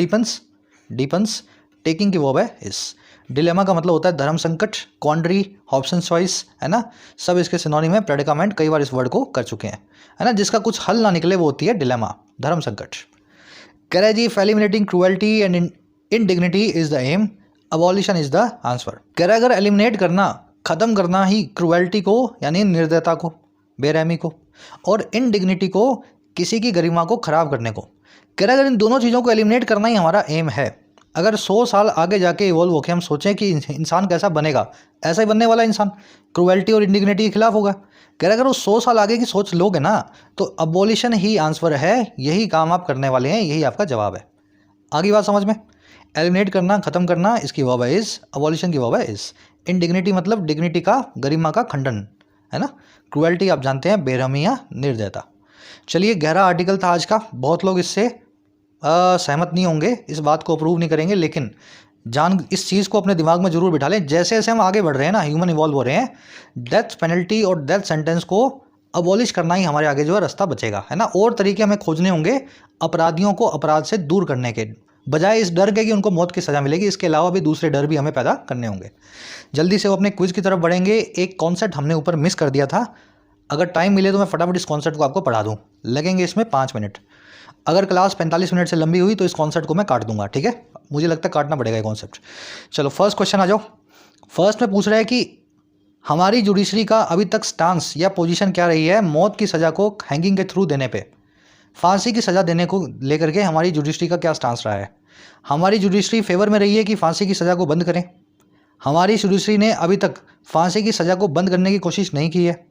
Speaker 1: डीपन्स, टेकिंग की वर्ब है इस। डिलेमा का मतलब होता है धर्म संकट, क्वांडरी, ऑप्शन चॉइस, है ना। सब इसके सिनोनिम है, प्रेडिकामेंट, कई बार इस वर्ड को कर चुके हैं, है ना। जिसका कुछ हल ना निकले वो होती है डिलेमा, धर्म संकट। कह रहे जी eliminating cruelty and indignity is the aim, abolition is the answer. कह रहा है अगर एलिमिनेट करना, खत्म करना ही क्रूएल्टी को यानी निर्दयता को, बेरहमी को, और इनडिग्निटी को, किसी की गरिमा को खराब करने को, कह रहा है अगर इन दोनों चीज़ों को एलिमिनेट करना ही हमारा एम है, अगर 100 साल आगे जाके इवॉल्व होकर हम सोचें कि इंसान कैसा बनेगा, ऐसा ही बनने वाला इंसान क्रूएल्टी और इंडिग्निटी के खिलाफ होगा। कह रहे अगर वो 100 साल आगे की सोच लोगे ना, तो अबॉलिशन ही आंसर है, यही काम आप करने वाले हैं, यही आपका जवाब है। आगे बात समझ में। एलिमिनेट करना, खत्म करना, इसकी वर्ब है इज, अबॉलिशन की वर्ब है इज। इनडिग्निटी मतलब डिग्निटी का, गरिमा का खंडन, है ना। क्रुएल्टी आप जानते हैं, बेरहमी या निर्दयता। चलिए, गहरा आर्टिकल था आज का, बहुत लोग इससे सहमत नहीं होंगे, इस बात को अप्रूव नहीं करेंगे, लेकिन इस चीज़ को अपने दिमाग में जरूर बिठा लें। जैसे जैसे हम आगे बढ़ रहे हैं ना, ह्यूमन इवॉल्व हो रहे हैं, डेथ पेनल्टी और डेथ सेंटेंस को अबॉलिश करना ही हमारे आगे जो है रास्ता बचेगा, है ना। और तरीके हमें खोजने होंगे अपराधियों को अपराध से दूर करने के, बजाय इस डर के कि उनको मौत की सज़ा मिलेगी। इसके अलावा भी दूसरे डर भी हमें पैदा करने होंगे। जल्दी से वो अपने क्विज की तरफ बढ़ेंगे। एक कॉन्सेप्ट हमने ऊपर मिस कर दिया था, अगर टाइम मिले तो मैं फटाफट इस कॉन्सेप्ट को आपको पढ़ा दूँ। लगेंगे इसमें 5 मिनट। अगर क्लास 45 मिनट से लंबी हुई तो इस कॉन्सेप्ट को मैं काट दूंगा, ठीक है। मुझे लगता है काटना पड़ेगा ये कॉन्सेप्ट। चलो फर्स्ट क्वेश्चन आ जाओ। फर्स्ट में पूछ रहा है कि हमारी जुडिशरी का अभी तक स्टांस या पोजीशन क्या रही है मौत की सज़ा को हैंगिंग के थ्रू देने पे, फांसी की सज़ा देने को लेकर के हमारी जुडिशरी का क्या स्टांस रहा है। हमारी जुडिशरी फेवर में रही है कि फांसी की सज़ा को बंद करें, हमारी जुडिशरी ने अभी तक फांसी की सज़ा को बंद करने की कोशिश नहीं की है,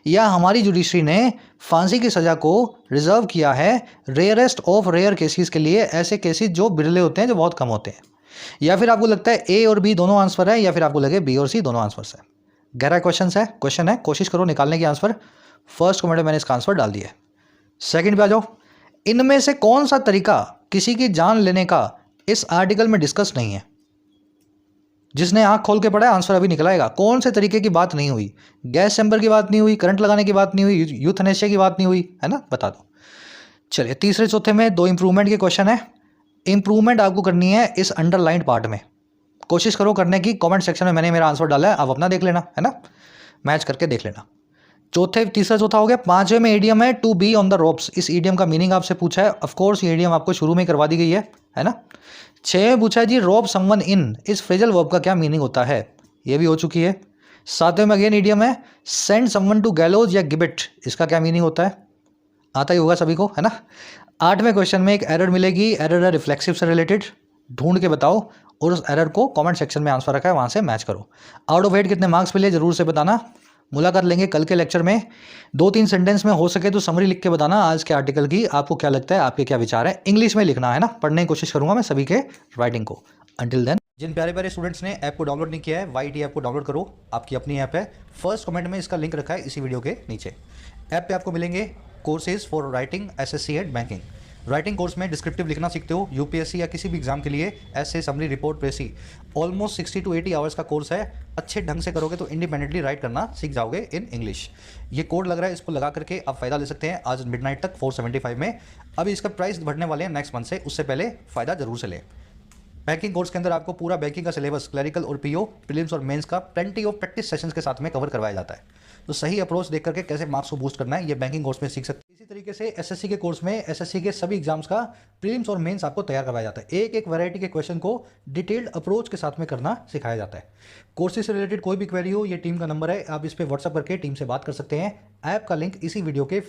Speaker 1: या हमारी जुडिशरी ने फांसी की सज़ा को रिजर्व किया है रेयरेस्ट ऑफ रेयर केसेस के लिए, ऐसे केसेस जो बिरले होते हैं, जो बहुत कम होते हैं। या फिर आपको लगता है ए और बी दोनों आंसर है, या फिर आपको लगे बी और सी दोनों आंसर है। गहरा क्वेश्चन है, कोशिश करो निकालने की आंसर। फर्स्ट कमेंट में मैंने इसका आंसर डाल दिया है। सेकंड पे आ जाओ। इनमें से कौन सा तरीका किसी की जान लेने का इस आर्टिकल में डिस्कस नहीं है। जिसने आंख खोल के पढ़ा है आंसर अभी निकलाएगा। कौन से तरीके की बात नहीं हुई, गैस चैम्बर की बात नहीं हुई, करंट लगाने की बात नहीं हुई, यूथनेशिया की बात नहीं हुई, है ना, बता दो। चलिए तीसरे चौथे में 2 इंप्रूवमेंट के क्वेश्चन है। इंप्रूवमेंट आपको करनी है इस अंडरलाइंड पार्ट में, कोशिश करो करने की। कमेंट सेक्शन में मैंने मेरा आंसर डाला है, आप अपना देख लेना, है ना, मैच करके देख लेना। तीसरा चौथा हो गया। पांचवें में ईडियम है to be on the ropes. इस ईडियम का मीनिंग आपसे पूछा है, ऑफकोर्स ये ईडियम आपको शुरू में करवा दी गई है ना। 6 में पूछा है जी रोप समवन इन, इस फ्रेजल वर्ब का क्या मीनिंग होता है, ये भी हो चुकी है। 7वें में अगेन ईडियम है सेंड समवन टू गैलोज या गिबिट, इसका क्या मीनिंग होता है, आता ही होगा सभी को, है ना। 8वें क्वेश्चन में एक एरर मिलेगी, एरर है रिफ्लेक्सिव से रिलेटेड, ढूंढ के बताओ और उस एरर को कमेंट सेक्शन में आंसर रखा है वहाँ से मैच करो। आउट ऑफ 8 कितने मार्क्स मिले जरूर से बताना। मुलाकात लेंगे कल के लेक्चर में। 2-3 सेंटेंस में हो सके तो समरी लिख के बताना आज के आर्टिकल की, आपको क्या लगता है, आपके क्या विचार है। इंग्लिश में लिखना है ना, पढ़ने की कोशिश करूंगा मैं सभी के राइटिंग को। अंटिल देन, जिन प्यारे प्यारे स्टूडेंट्स ने ऐप को डाउनलोड नहीं किया है, YT ऐप को डाउनलोड करो, आपकी अपनी ऐप है। फर्स्ट कमेंट में इसका लिंक रखा है इसी वीडियो के नीचे। ऐप पे आपको मिलेंगे courses for writing SSC and banking. Writing course में डिस्क्रिप्टिव लिखना सीखते हो, UPSC या किसी भी एग्जाम के लिए, ऐसे summary report precis, almost 60 to 80 hours का कोर्स है। अच्छे ढंग से करोगे तो इंडिपेंडेंटली राइट करना सीख जाओगे इन इंग्लिश। ये कोड लग रहा है, इसको लगा करके आप फायदा ले सकते हैं आज मिडनाइट तक 475 में। अभी इसका प्राइस बढ़ने वाले हैं नेक्स्ट मंथ से, उससे पहले फ़ायदा जरूर से लें। बैंकिंग कोर्स के अंदर आपको पूरा बैंकिंग का सिलेबस, क्लरिकल और PO, प्रीलिम्स और मेंस का प्लेंटी ऑफ प्रैक्टिस सेशंस के साथ में कवर करवाया जाता है। तो सही अप्रोच देख करके कैसे मार्क्स को बूस्ट करना है, ये बैंकिंग कोर्स में सीख सकते हैं। इसी तरीके से SSC के कोर्स में SSC के सभी एग्जाम्स का प्रीलिम्स और मेंस आपको तैयार करवाया जाता है। एक एक वैरायटी के क्वेश्चन को डिटेल्ड अप्रोच के साथ में करना सिखाया जाता है। कोर्सेज से रिलेटेड कोई भी क्वेरी हो, ये टीम का नंबर है, आप इस पर व्हाट्सअप करके टीम से बात कर सकते हैं। ऐप का लिंक इसी वीडियो के